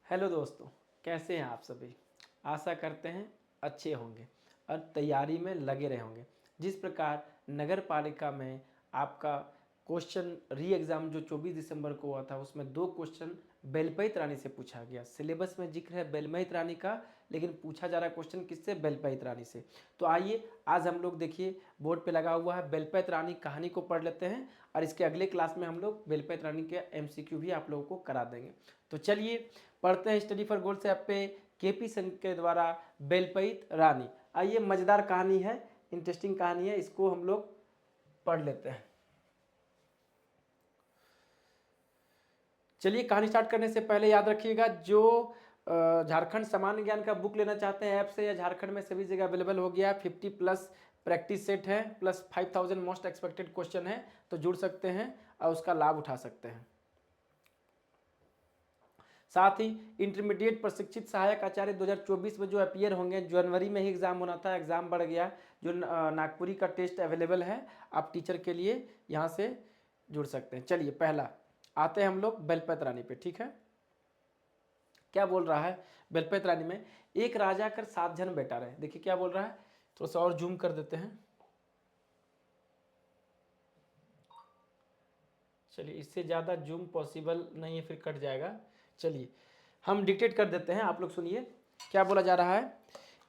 Hello दोस्तों, कैसे हैं आप सभी। आशा करते हैं अच्छे होंगे और तैयारी में लगे रहे होंगे। जिस प्रकार नगर पालिका में आपका क्वेश्चन री एग्ज़ाम जो 24 दिसंबर को हुआ था, उसमें 2 क्वेश्चन बेलपैत रानी से पूछा गया। सिलेबस में जिक्र है बेलमैत रानी का, लेकिन पूछा जा रहा है क्वेश्चन किससे? बेलपैत रानी से। तो आइए आज हम लोग देखिए बोर्ड पे लगा हुआ है बेलपैत रानी कहानी को पढ़ लेते हैं, और इसके अगले क्लास में हम लोग बेलपैत रानी के MCQ भी आप लोगों को करा देंगे। तो चलिए पढ़ते हैं स्टडी फॉर गोल्स ऐप पे KP संघ के द्वारा बेलपैत रानी। आइए, मजेदार कहानी है, इंटरेस्टिंग कहानी है, इसको हम लोग पढ़ लेते हैं। चलिए कहानी स्टार्ट करने से पहले याद रखिएगा, जो झारखंड सामान्य ज्ञान का बुक लेना चाहते हैं ऐप से, या झारखंड में सभी जगह अवेलेबल हो गया। 50+ प्रैक्टिस सेट है, प्लस 5000 मोस्ट एक्सपेक्टेड क्वेश्चन है, तो जुड़ सकते हैं और उसका लाभ उठा सकते हैं। साथ ही इंटरमीडिएट प्रशिक्षित सहायक आचार्य 2024 में जो अपीयर होंगे, जनवरी में ही एग्जाम होना था, एग्जाम बढ़ गया। जो नागपुरी का टेस्ट अवेलेबल है, आप टीचर के लिए यहाँ से जुड़ सकते हैं। चलिए पहला आते हैं हम लोग बेलपैत रानी पे, ठीक है। क्या बोल रहा है बेलपैत रानी में? एक राजा कर 7 जन बेटा रहे। देखिए क्या बोल रहा है, थोड़ा सा और जूम कर देते हैं। चलिए, इससे ज़्यादा जूम पॉसिबल नहीं है, फिर कट जाएगा। चलिए हम डिक्टेट कर देते हैं, आप लोग सुनिए क्या बोला जा रहा है।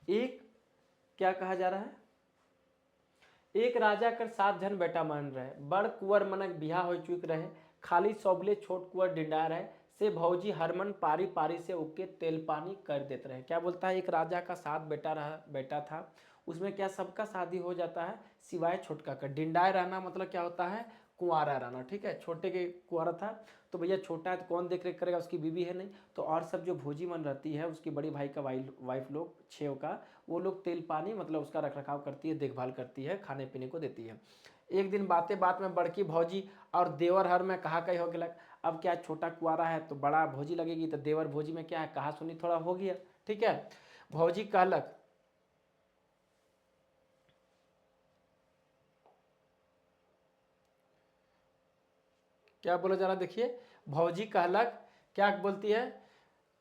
एक, क्या कहा जा रहा है? एक राजा कर 7 जन बेटा मान रहे, बड़ कुंवर मनक बिहा हो चुक रहे, खाली सौबले छोट कुंवर डिंडा रहे, से भौजी हरमन पारी पारी से उके तेल पानी कर देते रहे। क्या बोलता है? एक राजा का 7 बेटा था, उसमें क्या सबका शादी हो जाता है सिवाय छोटका का। डिंडाए रहना मतलब क्या होता है? कुंवारा रहना, ठीक है। छोटे के कुंवारा था, तो भैया छोटा है तो कौन देख रेख करेगा, उसकी बीवी है नहीं, तो और सब जो भोजी मन रहती है, उसकी बड़ी भाई का वाइफ लोग 6 का, वो लोग तेल पानी मतलब उसका रख रखाव करती है, देखभाल करती है, खाने पीने को देती है। एक दिन बातें बात में बड़की भौजी और देवर हर में कहा कही हो गया। अब क्या, छोटा कुआरा है तो बड़ा भौजी लगेगी, तो देवर भौजी में क्या है, कहा सुनी थोड़ा हो गया, ठीक है। भौजी कहलक, क्या बोला जा रहा देखिए, भौजी कहलक, क्या बोलती है,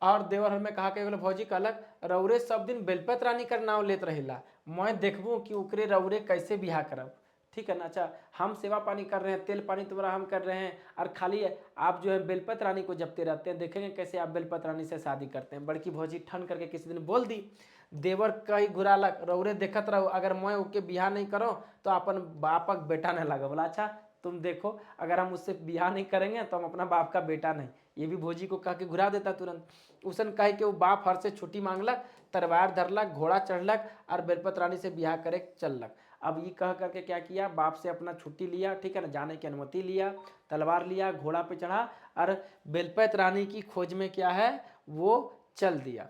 और देवर में कहा के भौजी कहलक, रौरे सब दिन बेलपत रानी कर नाम लेत रहिला, मैं देखबू कि उकरे रौरे कैसे बिहा करब, ठीक है ना। अच्छा, हम सेवा पानी कर रहे हैं, तेल पानी तुम्हारा हम कर रहे हैं, और खाली आप जो है बेलपत रानी को जपते रहते हैं, देखेंगे कैसे आप बेलपत रानी से शादी करते हैं। बड़की भौजी ठन करके किसी दिन बोल दी। देवर कही घुरालक, रौरे देखत रहो, अगर मैं ओके बिहा नहीं करो तो अपन बापक बेटा नहीं लगा। बोला अच्छा तुम देखो, अगर हम उससे बिहा नहीं करेंगे तो हम अपना बाप का बेटा नहीं। ये भी भौजी को कह के घुरा देता तुरंत। उसन कहे कि वो बाप हर से छुट्टी मांगलक, तलवार धरलक, घोड़ा चढ़लक और बेलपत रानी से बिहा करे चललक। अब ये कह करके क्या किया, बाप से अपना छुट्टी लिया, ठीक है ना, जाने की अनुमति लिया, तलवार लिया, घोड़ा पे चढ़ा और बेलपत रानी की खोज में क्या है वो चल दिया।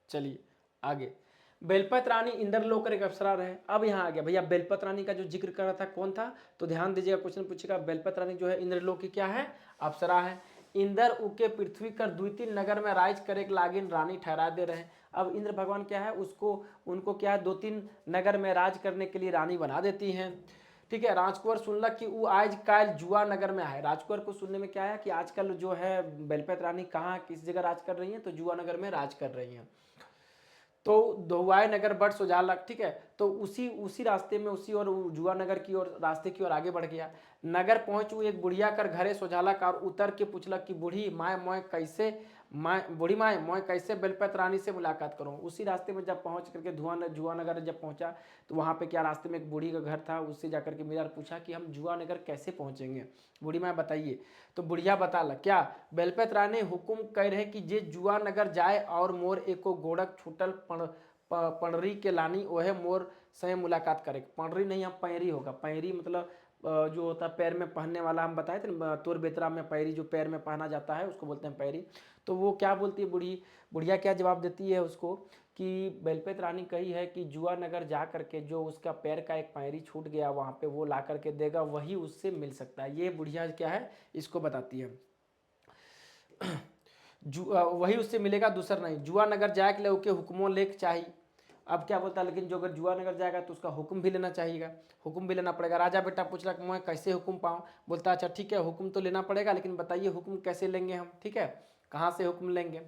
चलिए आगे, बेलपत रानी इंद्रलोक एक अप्सरा रहे। अब यहाँ आ गया भैया, बेलपत रानी का जो जिक्र कर रहा था कौन था, तो ध्यान दीजिएगा, क्वेश्चन पूछेगा बेलपत रानी जो है इंद्रलोक की क्या है, अप्सरा है। इंद्र उके पृथ्वी कर द्वितीय नगर में राज करे लागिन रानी ठहरा दे रहे। अब इंद्र भगवान क्या है, उसको उनको क्या है 2-3 नगर में राज करने के लिए रानी बना देती हैं, ठीक है। राजकुंवर सुनलक कि वो आज कल जुआ नगर में है। राजकुंवर को सुनने में क्या है कि आजकल जो है बेलपत रानी कहाँ किस जगह राज कर रही हैं, तो जुआ नगर में राज कर रही हैं। तो दोहुआए नगर बट सुजालक, ठीक है। तो उसी उसी रास्ते में उसी और जुआ नगर की ओर रास्ते की ओर आगे बढ़ गया। नगर पहुंच वो एक बुढ़िया कर घरे सुजालक और उतर के पूछलक कि बूढ़ी माए मैं कैसे, माँ बूढ़ी माए मैं कैसे बेलपत रानी से मुलाकात करूं। उसी रास्ते में जब पहुंच करके जुआ नगर जब पहुंचा, तो वहां पे क्या रास्ते में एक बूढ़ी का घर था, उससे जाकर के मीरा पूछा कि हम जुआ नगर कैसे पहुंचेंगे, बूढ़ी माए बताइए। तो बुढ़िया बता लग क्या, बेलपत रानी हुकुम कह रहे कि जे जुआ नगर जाए और मोर एको गोड़क छूटल पंडरी के लानी ओहे मोर से मुलाकात करे। पंडरी नहीं, हम पैरी होगा। पैरी मतलब जो होता है पैर में पहनने वाला, हम बताए थे ना तोर बेतरा में पैरी जो पैर में पहना जाता है उसको बोलते हैं पैरी। तो वो क्या बोलती है बुढ़िया क्या जवाब देती है उसको कि बेलपत रानी कही है कि जुआ नगर जा करके जो उसका पैर का एक पैरी छूट गया वहाँ पे वो ला करके देगा, वही उससे मिल सकता है। ये बुढ़िया क्या है इसको बताती है। वही उससे मिलेगा, दूसरा नहीं। जुआ नगर जाए के लिए ओके हुक्मों लेक चाहिए। अब क्या बोलता है, लेकिन जो अगर जुआ नगर जाएगा तो उसका हुक्म भी लेना चाहिएगा, हुक्म भी लेना पड़ेगा। राजा बेटा पूछ रहा मैं कैसे हुक्म पाऊँ, बोलता अच्छा ठीक है हुक्म तो लेना पड़ेगा, लेकिन बताइए हुक्म कैसे लेंगे हम, ठीक है, कहाँ से हुक्म लेंगे।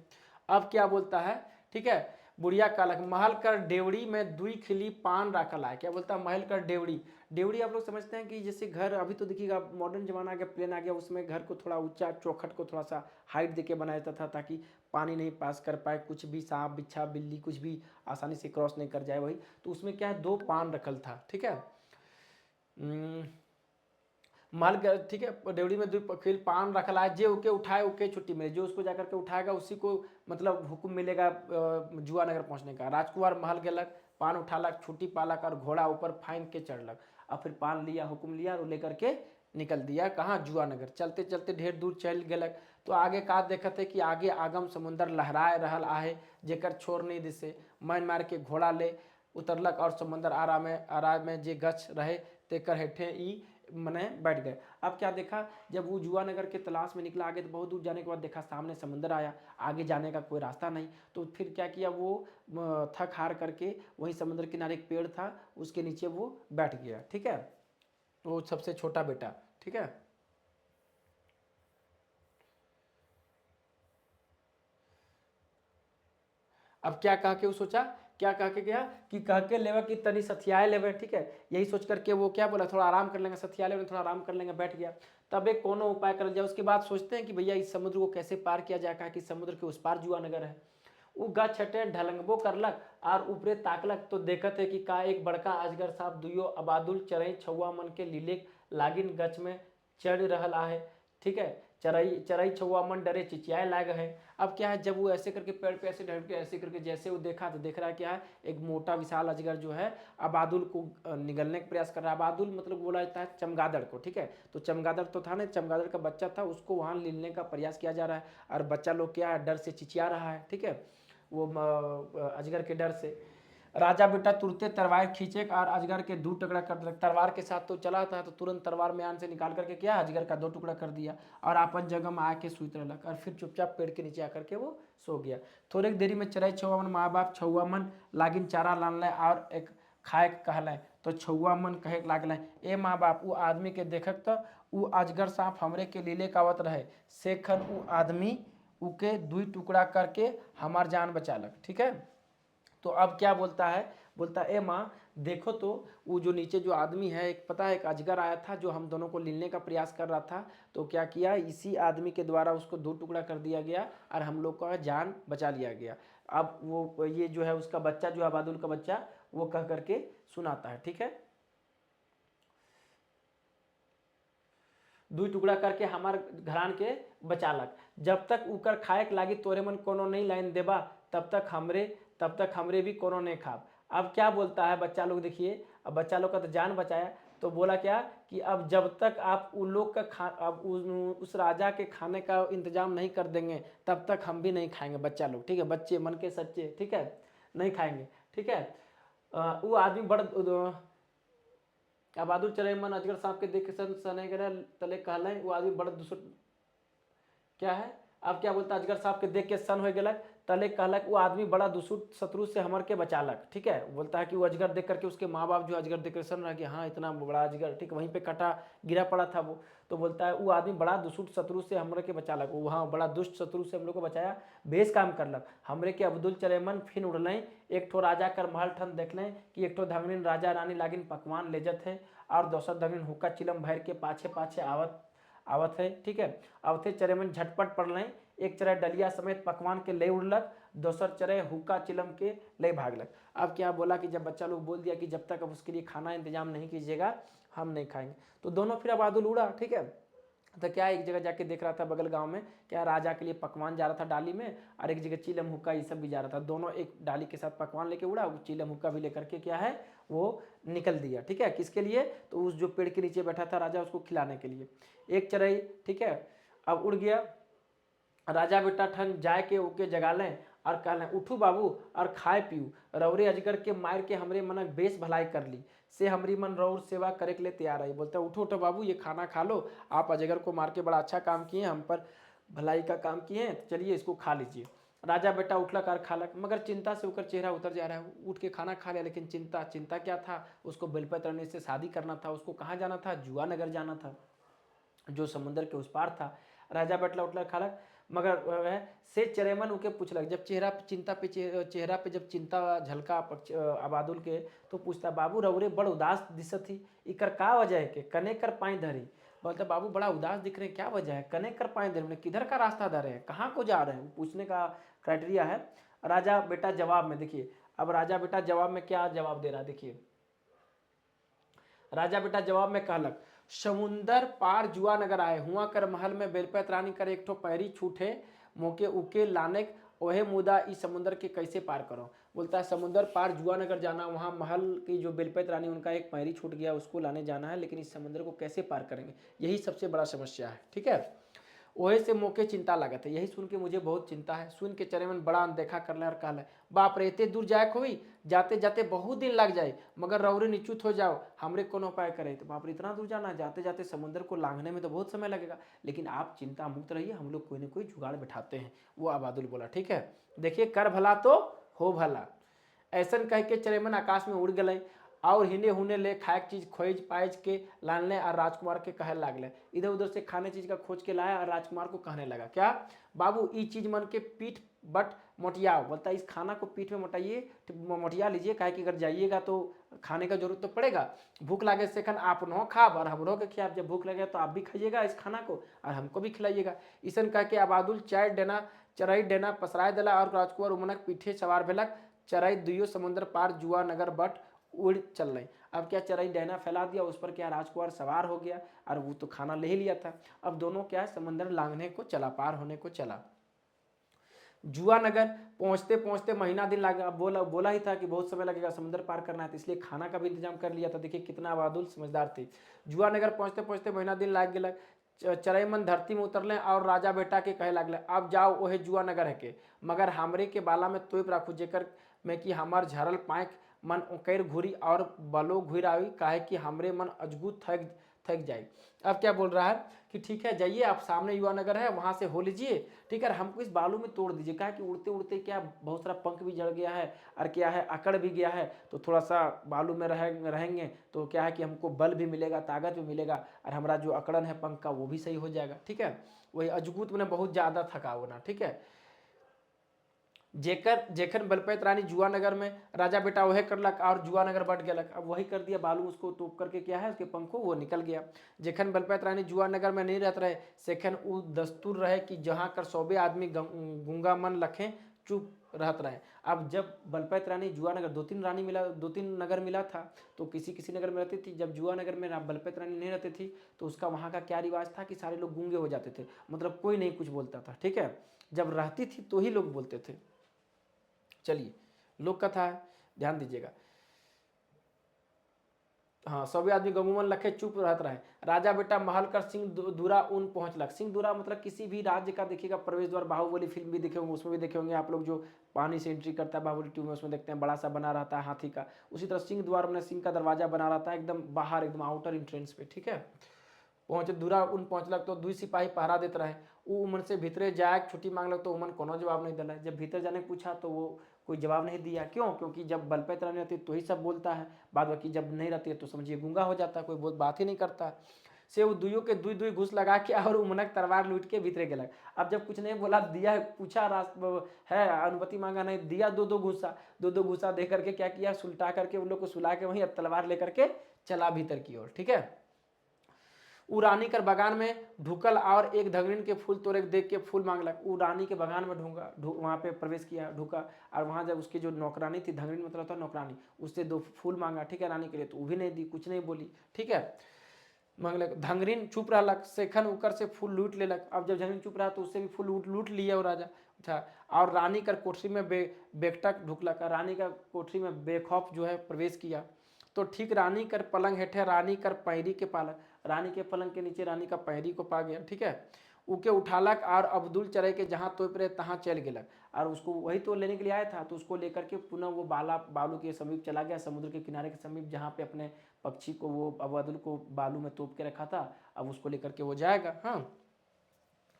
अब क्या बोलता है, ठीक है, बुढ़िया कालक महल कर डेवड़ी में दुई खिली पान रखल है। क्या बोलता है, महल कर डेवड़ी। डेवड़ी आप लोग समझते हैं कि जैसे घर, अभी तो देखिएगा मॉडर्न जमाना आ गया, प्लेन आ गया, उसमें घर को थोड़ा ऊंचा चौखट को थोड़ा सा हाइट देके बनाया जाता था, ताकि पानी नहीं पास कर पाए, कुछ भी सांप बिच्छा बिल्ली कुछ भी आसानी से क्रॉस नहीं कर जाए वही। तो उसमें क्या है, दो पान रखल था, ठीक है, माल ठीक है, डेवड़ी में दो खिल पान रखल है, जे ओके उठाए ओके छुट्टी मिले, जो उसको जाकर के उठाएगा उसी को मतलब हुक्म मिलेगा जुआ नगर पहुंचने का। राजकुमार महल गेलक, पान उठालक, छुट्टी पालक और घोड़ा ऊपर फाइन के चढ़लक। अब फिर पान लिया, हुक्म लिया और लेकर के निकल दिया कहाँ, जुआ नगर। चलते चलते ढेर दूर चल गेलक, तो आगे का देखत है कि आगे आगम समुंदर लहराए रहल आहे, जेकर छोर नहीं दिसे। मार मार के घोड़ा ले उतरलक और समुंदर आराम में जे गछ रहे तेकर हेठे ई मने बैठ गए। अब क्या देखा, जब वो जुआ नगर के तलाश में निकला आगे, तो बहुत दूर जाने के बाद देखा सामने समुंदर आया, आगे जाने का कोई रास्ता नहीं। तो फिर क्या किया, वो थक हार करके वहीं समुद्र किनारे एक पेड़ था उसके नीचे वो बैठ गया, ठीक है, वो सबसे छोटा बेटा, ठीक है। अब क्या कह के वो सोचा, क्या कह के गया कि कह के लेवे कि तनी सथियाए लेवे, ठीक है, यही सोच करके वो क्या बोला, थोड़ा आराम कर लेंगे, सथिया लेवे, थोड़ा आराम कर लेंगे, बैठ गया। तब एक कोनो उपाय कर जाए। उसके बाद सोचते हैं कि भैया इस समुद्र को कैसे पार किया जाए, कहा कि समुद्र के उस पार जुआ नगर है। वो गा छटे ढलंगबो करलक और ऊपरे ताकलक, तो देखत है कि का एक बड़का अजगर सांप दुयो अबादुल चरई छुआ मन के लीले लागिन गच में चढ़ रहल आहे, ठीक है, चरई चरई छुआ मन डरे चिचियाए लाग है। अब क्या है, जब वो ऐसे करके पेड़ पे ऐसे ढल के ऐसे करके जैसे वो देखा, तो देख रहा है क्या है, एक मोटा विशाल अजगर जो है अबादुल को निगलने का प्रयास कर रहा है। अबादुल मतलब बोला जाता है चमगादड़ को, ठीक है, तो चमगादड़ तो था ना, चमगादड़ का बच्चा था, उसको वहां लेने का प्रयास किया जा रहा है, और बच्चा लोग क्या है, डर से चिचिया रहा है, ठीक है, वो अजगर के डर से। राजा बेटा तुरते तलवार खींचे और अजगर के दो टुकड़ा कर दिया। तलवार के साथ तो चला था, तो तुरंत तलवार म्यान से निकाल करके क्या, अजगर का दो टुकड़ा कर दिया और आपन जगह में आके सुत रहलक, और फिर चुपचाप पेड़ के नीचे आकर के वो सो गया। थोड़े देरी में चरई छुआ मन माँ बाप छुआ मन लागिन चारा लान और एक खाए कहलें, तो छुआ मन कहे लागल, ए माँ बाप वो आदमी के देखक तो वो अजगर सांप हमरे के लीले कावत रहे, सेखन वो आदमी उके दुई टुकड़ा करके हमार जान बचालक, ठीक है। तो अब क्या बोलता है, बोलता है ए माँ देखो तो वो जो नीचे जो आदमी है, एक पता है एक अजगर आया था जो हम दोनों को लेने का प्रयास कर रहा था, तो क्या किया, इसी आदमी के द्वारा उसको दो टुकड़ा कर दिया गया और हम लोग का जान बचा लिया गया। अब वो ये जो है उसका बच्चा जो अबादुल का बच्चा, वो कह करके सुनाता है, ठीक है, दुई टुकड़ा करके हमार घरान के बचालक, जब तक उकर खाए के लागी तोरे मन कोनो नहीं लाइन देबा, तब तक हमरे भी कोनो नहीं खाब। अब क्या बोलता है बच्चा लोग, देखिए अब बच्चा लोग का तो जान बचाया, तो बोला क्या कि अब जब तक आप उन लोग का अब उस राजा के खाने का इंतजाम नहीं कर देंगे, तब तक हम भी नहीं खाएंगे बच्चा लोग, ठीक है, बच्चे मन के सच्चे, ठीक है, नहीं खाएंगे, ठीक है। वो आदमी बड़ अबादुल चले मन अजगर सांप के देख के सन सने गए तले कहले, वो आदमी बड़ दूसर क्या है। अब क्या बोलता, अजगर सांप के देख के सन हो गलक, तले कहलक वो आदमी बड़ा दुष्ट शत्रु से हमर के बचालक, ठीक है, बोलता है कि वो अजगर देख करके उसके माँ बाप जो अजगर देख कर सन रहा कि हाँ इतना बड़ा अजगर, ठीक, वहीं पे कटा गिरा पड़ा था वो, तो बोलता है वो आदमी बड़ा दुष्ट शत्रु से हमरे के बचालक, वो हाँ बड़ा दुष्ट शत्रु से हम लोग को बचाया, बेस काम करलक। हमरे के अब्दुल चलेमन फिर उड़लें, एक ठो राजा कर महल ठन देख लें कि एक ठो धंगनीन राजा रानी लागिन पकवान लेजत है, और दोसर धंगनीन हुक्का चिलम भर के पाछे पाछे आवत है, ठीक है। आवते चरे में झटपट पड़ लें, एक चरे डलिया समेत पकवान के ले उड़लक, दोसर चरे हुक्का चिलम के ले भागलक। अब क्या बोला कि जब बच्चा लोग बोल दिया कि जब तक अब उसके लिए खाना इंतजाम नहीं कीजिएगा हम नहीं खाएंगे, तो दोनों फिर अबादुल उड़ा, ठीक है। तो क्या एक जगह जाके देख रहा था बगल गांव में, क्या राजा के लिए पकवान जा रहा था डाली में, और एक जगह चिलम हुक्का ये सब भी जा रहा था, दोनों एक डाली के साथ पकवान लेके उड़ा, चिलम हुक्का भी लेकर के क्या है वो निकल दिया, ठीक है, किसके लिए, तो उस जो पेड़ के नीचे बैठा था राजा उसको खिलाने के लिए। एक चरई, ठीक है, अब उड़ गया, राजा बेटा ठन जाए के ओके जगा लें और कहलें उठू बाबू और खाए पीऊ, रौरे अजगर के मार के हमरे मनक बेस भलाई कर ली, से हमरी मन रौर सेवा करे के लिए तैयार है। बोलते उठो उठो बाबू ये खाना खा लो, आप अजगर को मार के बड़ा अच्छा काम किए, हम पर भलाई का काम किए हैं, तो चलिए इसको खा लीजिए। राजा बेटा उठलक और खालक, मगर चिंता से होकर चेहरा उतर जा रहा है। उठ के खाना खा लिया, लेकिन चिंता चिंता क्या था, उसको बेलपत रानी से शादी करना था। उसको कहाँ जाना था, जुआ नगर जाना था, जो समुद्र के उस पार था। राजा बैठला उठला खालक, मगर वह से चरेमन उके पूछलक, जब चेहरा पे चिंता पे चेहरा पे जब चिंता झलका अबादुल के, तो पूछता, बाबू रउरे बड़ उदास दिशत थी, इकर का वजह है के कने कर पाई धरी। बोलता, बाबू बड़ा उदास दिख रहे हैं, क्या वजह है, कने कर पाए धरी, किधर का रास्ता धरे हैं, कहाँ को जा रहे हैं, पूछने का क्राइटेरिया है। राजा बेटा जवाब में देखिए, अब राजा बेटा जवाब में क्या जवाब दे रहा है, देखिए। राजा बेटा जवाब में कहलक, समुंदर पार जुआ नगर आए हुआ कर महल में बेलपत रानी कर एक ठो पैरी छूटे मोके उके लाने ओहे मुदा इस समुंदर के कैसे पार करो। बोलता है समुंदर पार जुआ नगर जाना, वहाँ महल की जो बेलपत रानी उनका एक पैरी छूट गया, उसको लाने जाना है, लेकिन इस समुंदर को कैसे पार करेंगे, यही सबसे बड़ा समस्या है। ठीक है, ओहे से मोके चिंता लागत है, यही सुन के मुझे बहुत चिंता है। सुन के चरेमन बड़ा अनदेखा कर ले और कहले, बाप रे एते दूर जाए खोई, जाते जाते बहुत दिन लग जाए, मगर रौरे निश्चित हो जाओ, हमरे कोनो उपाय करे। तो बाप रे इतना दूर जाना, जाते जाते समुद्र को लांघने में तो बहुत समय लगेगा, लेकिन आप चिंता मुक्त रहिए, हम लोग कोई ना कोई जुगाड़ बैठाते हैं। वो आबादुल बोला, ठीक है, देखिए कर भला तो हो भला। ऐसन कह के चरेमन आकाश में उड़ गए और हिने हुने ले खाए चीज खोज पाइज के लाने और राजकुमार के कहे लागले। इधर उधर से खाने चीज का खोज के लाया और राजकुमार को कहने लगा, क्या बाबू ई चीज मन के पीठ बट मोटियाओ। बोलता इस खाना को पीठ में मोटाइए, मोटिया लीजिए, काहे कि अगर जाइएगा तो खाने का जरूरत तो पड़ेगा। भूख लगे से खन आप नो खाब और हमरों के खियाब, जब भूख लगे तो आप भी खाइएगा इस खाना को और हमको भी खिलाइएगा। ईसन कह के आबादुल चाय देना चराई देना पसराय दिला और राजकुमार उमनक पीठे सवार भेलक। चराई दुइयो समुद्र पार जुआ नगर बट उड़ चल रही। अब क्या चराई डैना फैला दिया, उस पर क्या राजकुमार सवार हो गया और वो तो खाना ले ही लिया था। अब दोनों क्या समंदर लांघने को चला, पार होने को चला। जुआ नगर पहुंचते पहुंचते महीना दिन लगा। बोला ही था कि बहुत समय लगेगा, समुद्र पार करना है, तो इसलिए खाना का भी इंतजाम कर लिया था। देखिए कितना आबादुल समझदार थे। जुआ नगर पहुंचते पहुंचते महीना दिन लाग गया। चरैमन धरती में उतरले और राजा बेटा के कहे लागले, अब जाओ ओहे जुआ नगर है के, मगर हमरे के बाला में तोप राखू, जेकर में कि हमार झरल पाँख मन उकैर घुरी और बलो घुर आई, काहे कि हमरे मन अजगू थक थक जाए। अब क्या बोल रहा है कि ठीक है जाइए, आप सामने युवा नगर है वहां से हो लीजिए, ठीक है, हमको इस बालू में तोड़ दीजिए, क्या कि उड़ते उड़ते क्या बहुत सारा पंख भी जड़ गया है और क्या है अकड़ भी गया है, तो थोड़ा सा बालू में रहेंगे तो क्या है कि हमको बल भी मिलेगा, ताकत भी मिलेगा और हमारा जो अकड़न है पंख का वो भी सही हो जाएगा। ठीक है, वही अजगूत में बहुत ज़्यादा थका होना। ठीक है, जेकर जेखन बलपैत रानी जुआ नगर में राजा बेटा वह करलक और जुआ नगर बढ़ गलक। अब वही कर दिया, बालू उसको तोप करके क्या है उसके पंखों वो निकल गया। जेखन बलपैत रानी जुआ नगर में नहीं रहते रहे, सेखन उ दस्तूर रहे कि जहाँ कर सौबे आदमी गूंगा मन लखें चुप रहत रहे। अब जब बलपैत रानी जुआ नगर दो तीन नगर मिला था, तो किसी किसी नगर में रहती थी। जब जुआ नगर में बलपैत रानी नहीं रहती थी तो उसका वहाँ का क्या रिवाज था कि सारे लोग गूंगे हो जाते थे, मतलब कोई नहीं कुछ बोलता था। ठीक है, जब रहती थी तो ही लोग बोलते थे। चलिए लोक कथा है, ध्यान दीजिएगा। हाँ, सभी आदमी गंगूमन लखे चुप रहत रहे। राजा बेटा महल कर सिंह दूरा उन पहुंचलक। सिंह दूरा मतलब किसी भी राज्य का देखिएगा प्रवेश द्वार। बाहुबली फिल्म भी देखे होंगे, उसमें भी देखे होंगे आप लोग, जो पानी से एंट्री करता है बाहुबली 2 में, उसमें देखते हैं बड़ा सा बना रहता है हाथी का। उसी तरह सिंह द्वार में सिंह का दरवाजा बना रहता है एकदम बाहर, एकदम आउटर इंट्रेंस पे। ठीक है, पहुंचे दूरा उन पहुंचलक तो दुई सिपाही पहरा देते रहे। वो उमन से भीतरे जाए छुट्टी मांगलक तो उमन कोनो जवाब नहीं दिला। जब भीतर जाने पूछा तो वो कोई जवाब नहीं दिया। क्यों? क्योंकि जब बलपैत रहने रहती तो ही सब बोलता है, बाद बाकी जब नहीं रहती है तो समझिए गूंगा हो जाता है, कोई बहुत बात ही नहीं करता। से वो दुइयों के दुई दुई घुस लगा के और उमनक तलवार लूट के भीतरे गलक। अब जब कुछ नहीं बोला, दिया पूछा है अनुमति मांगा, नहीं दिया, दो दो घुसा दे करके क्या किया, सुलटा करके उन लोग को सुला के वहीं अब तलवार लेकर के चला भीतर की ओर। ठीक है, उ रानी कर बगान में ढुकल और एक धगरीन के फूल तोड़े देख के फूल मांगलक। उ रानी के बगान में वहाँ पे प्रवेश किया, ढुका, और वहाँ जब उसकी जो नौकरानी थी, धगरीन मतलब था नौकरानी, उससे 2 फूल मांगा। ठीक है, रानी के लिए, तो वो भी नहीं दी, कुछ नहीं बोली। ठीक है, मांगलक, धंगरीन चुप रहलक, सेखन उकर से फूल लूट लेलक। अब जब धंगरीन चुप रहा तो उससे भी फूल लूट लिया वो राजा था। और रानी कर कोठरी में बेकटक ढुकलक, रानी का कोठरी में बेखौफ जो है प्रवेश किया। तो ठीक रानी कर पलंग हेठे रानी कर पैरी के पालक, रानी के पलंग के नीचे रानी का पैरी को पा गया। ठीक है, उके उठालक और अब्दुल चरे के जहाँ तोप रहे तहाँ चल गेलक, और उसको वही तो लेने के लिए आया था, तो उसको लेकर के पुनः वो बालू के समीप चला गया, समुद्र के किनारे के समीप, जहाँ पे अपने पक्षी को वो अब्दुल को बालू में तोप के रखा था, अब उसको लेकर के वो जाएगा। हाँ,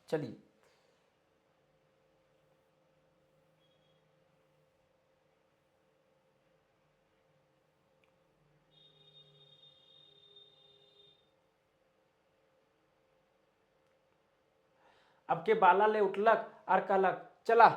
चलिए अब के बाला ले उठलक और कहलक चला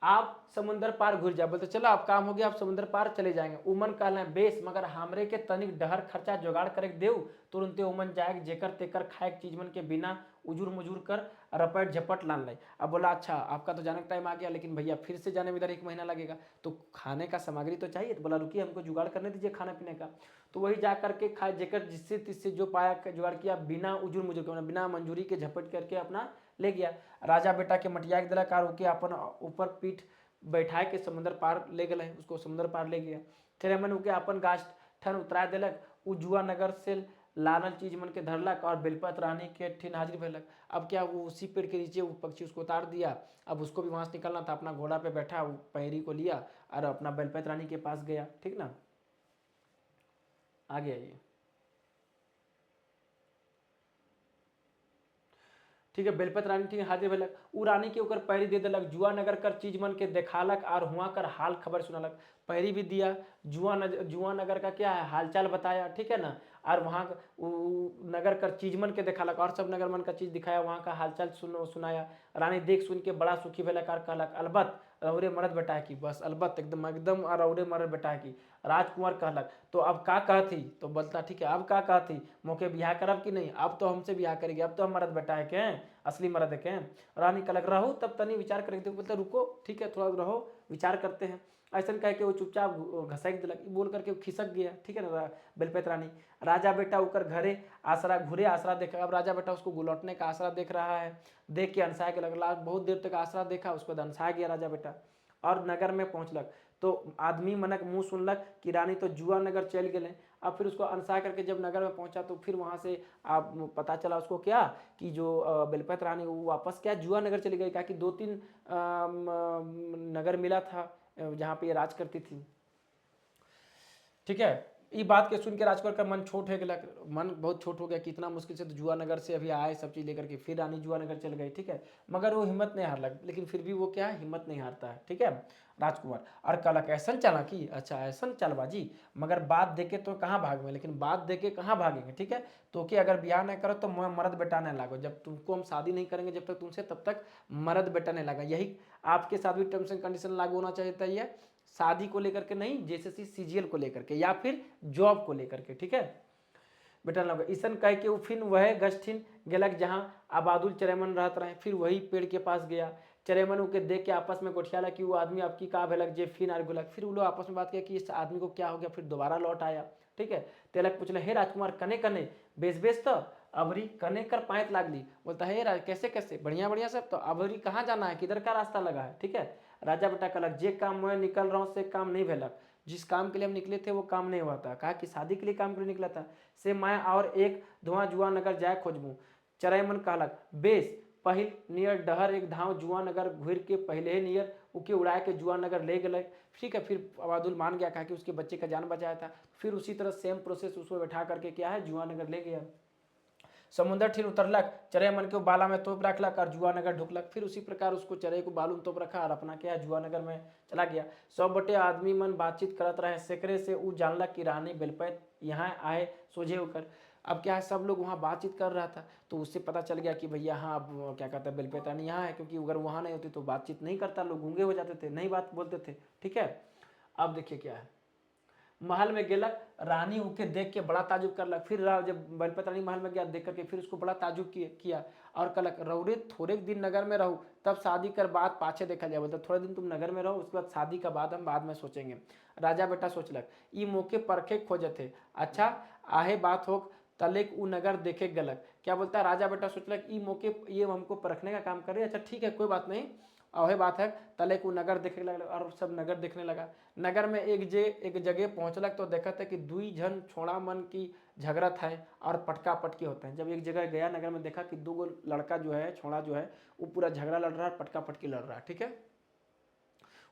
आप समुंदर पार घुर जा। बोलते चलो अब काम हो गया, आप समुद्र पार चले जाएंगे। उमन कहले बेस, मगर हमरे के तनिक डहर खर्चा जोगाड़ करे देव। तुरंते उमन जाए जेकर तेकर खाए चीज मन के बिना उजुर मुजुर कर रपट झपट लान लाई। अब बोला अच्छा आपका तो जाने का टाइम आ गया, लेकिन भैया फिर से जाने में इधर 1 महीना लगेगा, तो खाने का सामग्री तो चाहिए। तो बोला रुकिए हमको जुगाड़ करने दीजिए खाने पीने का। तो वही जा करके खाए जेकर जिससे तिससे जो पाया जुगाड़ किया, बिना उजुर मुजुर के बिना मंजूरी के झपट करके अपना ले गया। राजा बेटा के मटिया के दिला कार के अपन ऊपर पीठ बैठाए के समुद्र पार ले गए, उसको समुद्र पार ले गया। चरेमन के अपन गाछ ठन उतरा दिलक। उ जुआ नगर से लानल चीज मन के धरलक और बेलपत रानी के ठिन हाजिर भेलक। अब क्या वो उसी पेड़ के नीचे वो पक्षी उसको उतार दिया। अब उसको भी वहां से निकलना था, अपना घोड़ा पे बैठा पैरी को लिया और अपना बेलपत रानी के पास गया। ठीक ना, आगे आइए। ठीक है, बेलपत रानी ठीक हाजिर भेलक। उ रानी के ऊपर पैरी दे दिलक। जुआ नगर कर चीज मन के देखालक और हुआ कर हाल खबर सुनालक। पैरी भी दिया, जुआ नगर का क्या है हालचाल बताया। ठीक है ना, और वहाँ नगर कर चीज मन के दिखालक और सब नगर मन का चीज दिखाया, वहाँ का हालचाल सुनाया। रानी देख सुन के बड़ा सुखी भेलक और कहलक अलबत रौरे मरद बेटा की, बस अलबत एकदम एकदम और रौरे मरद बेटा की। राजकुमार कहलक तो अब का कहती, तो बोलता ठीक है अब का कहती, मोके बियाह करब कि नहीं, अब तो हमसे बियाह करेगी, अब तो हम मरद बेटा है के असली मरद के। रानी कहलक रहो तब तनी विचार करेंगे। बोलते रुको ठीक है थोड़ा रहो विचार करते हैं। ऐसा कह के वो चुपचाप घसक दिलक। बोल करके वो खिसक गया। ठीक है ना, बेलपत रानी राजा बेटा ऊपर घरे आसरा घुरे आसरा देखा। अब राजा बेटा उसको लौटने का आसरा देख रहा है, देख के अनसाए के लगला। बहुत देर तक आसरा देखा, उसको अनसाया गया राजा बेटा और नगर में पहुंचलक। तो आदमी मनक मुंह सुनलक कि रानी तो जुआ नगर चल गए। अब फिर उसको अनसा करके जब नगर में पहुंचा तो फिर वहां से आप पता चला उसको क्या कि जो बेलपत रानी वो वापस क्या जुआ नगर चली गई। क्या कि 2-3 नगर मिला था जहाँ पे ये राज करती थी। ठीक है, ये बात के सुन के राजकुमार का मन छोट हो गया, मन बहुत छोट हो गया कि इतना मुश्किल से तो जुआ नगर से अभी आए सब चीज़ लेकर के, फिर रानी जुआ नगर चल गई। ठीक है, मगर वो हिम्मत नहीं हारलक, लेकिन फिर भी वो क्या है हिम्मत नहीं हारता है। ठीक है, राजकुमार और कहलक ऐसा चला कि अच्छा ऐसा चालबाजी, मगर बात देके तो कहाँ भाग में, लेकिन बात देके कहाँ भागेंगे। ठीक है, तो कि अगर ब्याह नहीं करो तो मर्द बेटा नहीं लागो, जब तुमको हम शादी नहीं करेंगे जब तक तुमसे तब तक मर्द बेटा नहीं लगा। यही आपके साथ भी टर्म्स एंड कंडीशन लागू होना चाहिए, शादी को लेकर के नहीं, जेएसएससी सीजीएल को लेकर के या फिर जॉब को लेकर के। ठीक है बेटा लोग ईसन कह के फिर वह गस्ठिन गेलक जहाँ आबादुल चरेमन रहत रहे। फिर वही पेड़ के पास गया। चरेमन के देख के आपस में गोठियाला कि वो आदमी आपकी का भेलक जे फिर आर गुलक। फिर वो लोग आपस में बात किया कि इस आदमी को क्या हो गया, फिर दोबारा लौट आया। ठीक है, तेलक पूछले हे राजकुमार कने कने बेच बेच तो अबरी कने कर पायत लागली। बोलता है कैसे कैसे बढ़िया बढ़िया सब, तो अबरी कहाँ जाना है, किधर का रास्ता लगा है। ठीक है, राजा बेटा कहलक जे काम मैं निकल रहा हूँ से काम नहीं भेलक, जिस काम के लिए हम निकले थे वो काम नहीं हुआ था। कहा कि शादी के लिए काम के लिए निकला था से मैं और एक धुआं जुआ नगर जाए खोजबू। चरैमन कहलक बेस पहिल नियर डहर एक धाव जुआ नगर घुर के पहले ही नियर उके उड़ाए के जुआ नगर ले गए। ठीक है, फिर अबादुल मान गया, कहा कि उसके बच्चे का जान बचाया था। फिर उसी तरह सेम प्रोसेस उसको बैठा करके क्या है जुआ नगर ले गया। समुद्र ठीक उतरलक, चरे मन के बाला में तोप रखलक और जुआ नगर ढुकलक। फिर उसी प्रकार उसको चरे को बालू में तोप रखा और अपना क्या जुआ नगर में चला गया। सब बटे आदमी मन बातचीत करत रहे। सेकरे से उ जानलक कि रानी बेलपैत यहाँ आए सोझे होकर। अब क्या है सब लोग वहाँ बातचीत कर रहा था, तो उससे पता चल गया कि भैया हाँ अब क्या कहता है बेलपैत रानी यहाँ है, क्योंकि अगर वहाँ नहीं होती तो बातचीत नहीं करता, लोग गूंगे हो जाते थे, नहीं बात बोलते थे। ठीक है, अब देखिए क्या है, महल में गेलक, रानी उके देख के बड़ा ताजुब करलक। फिर जब बेलपत रानी महल में गया देख करके फिर उसको बड़ा ताजुब किया और कहलक रौरे थोड़े दिन नगर में रहो तब शादी कर बात पाछे देखा जाए। बोलते थोड़े दिन तुम नगर में रहो, उसके बाद शादी का बाद हम बाद में सोचेंगे। राजा बेटा सोचलक ई मौके परखे खोजे थे, अच्छा आहे बात हो तलेक उ नगर देखे गलक। क्या बोलता है राजा बेटा सोचलक ई मौके ये हमको परखने का काम करे, अच्छा ठीक है कोई बात नहीं। और बात है तले को नगर देखने लगा और सब नगर देखने लगा। नगर में एक जगह पहुंचलक तो देखा था कि 2 जन छोड़ा मन की झगड़त है और पटका पटकी होते हैं। जब एक जगह गया नगर में देखा कि 2 लड़का जो है छोड़ा जो है वो पूरा झगड़ा लड़ रहा है, पटका पटकी लड़ रहा है। ठीक है,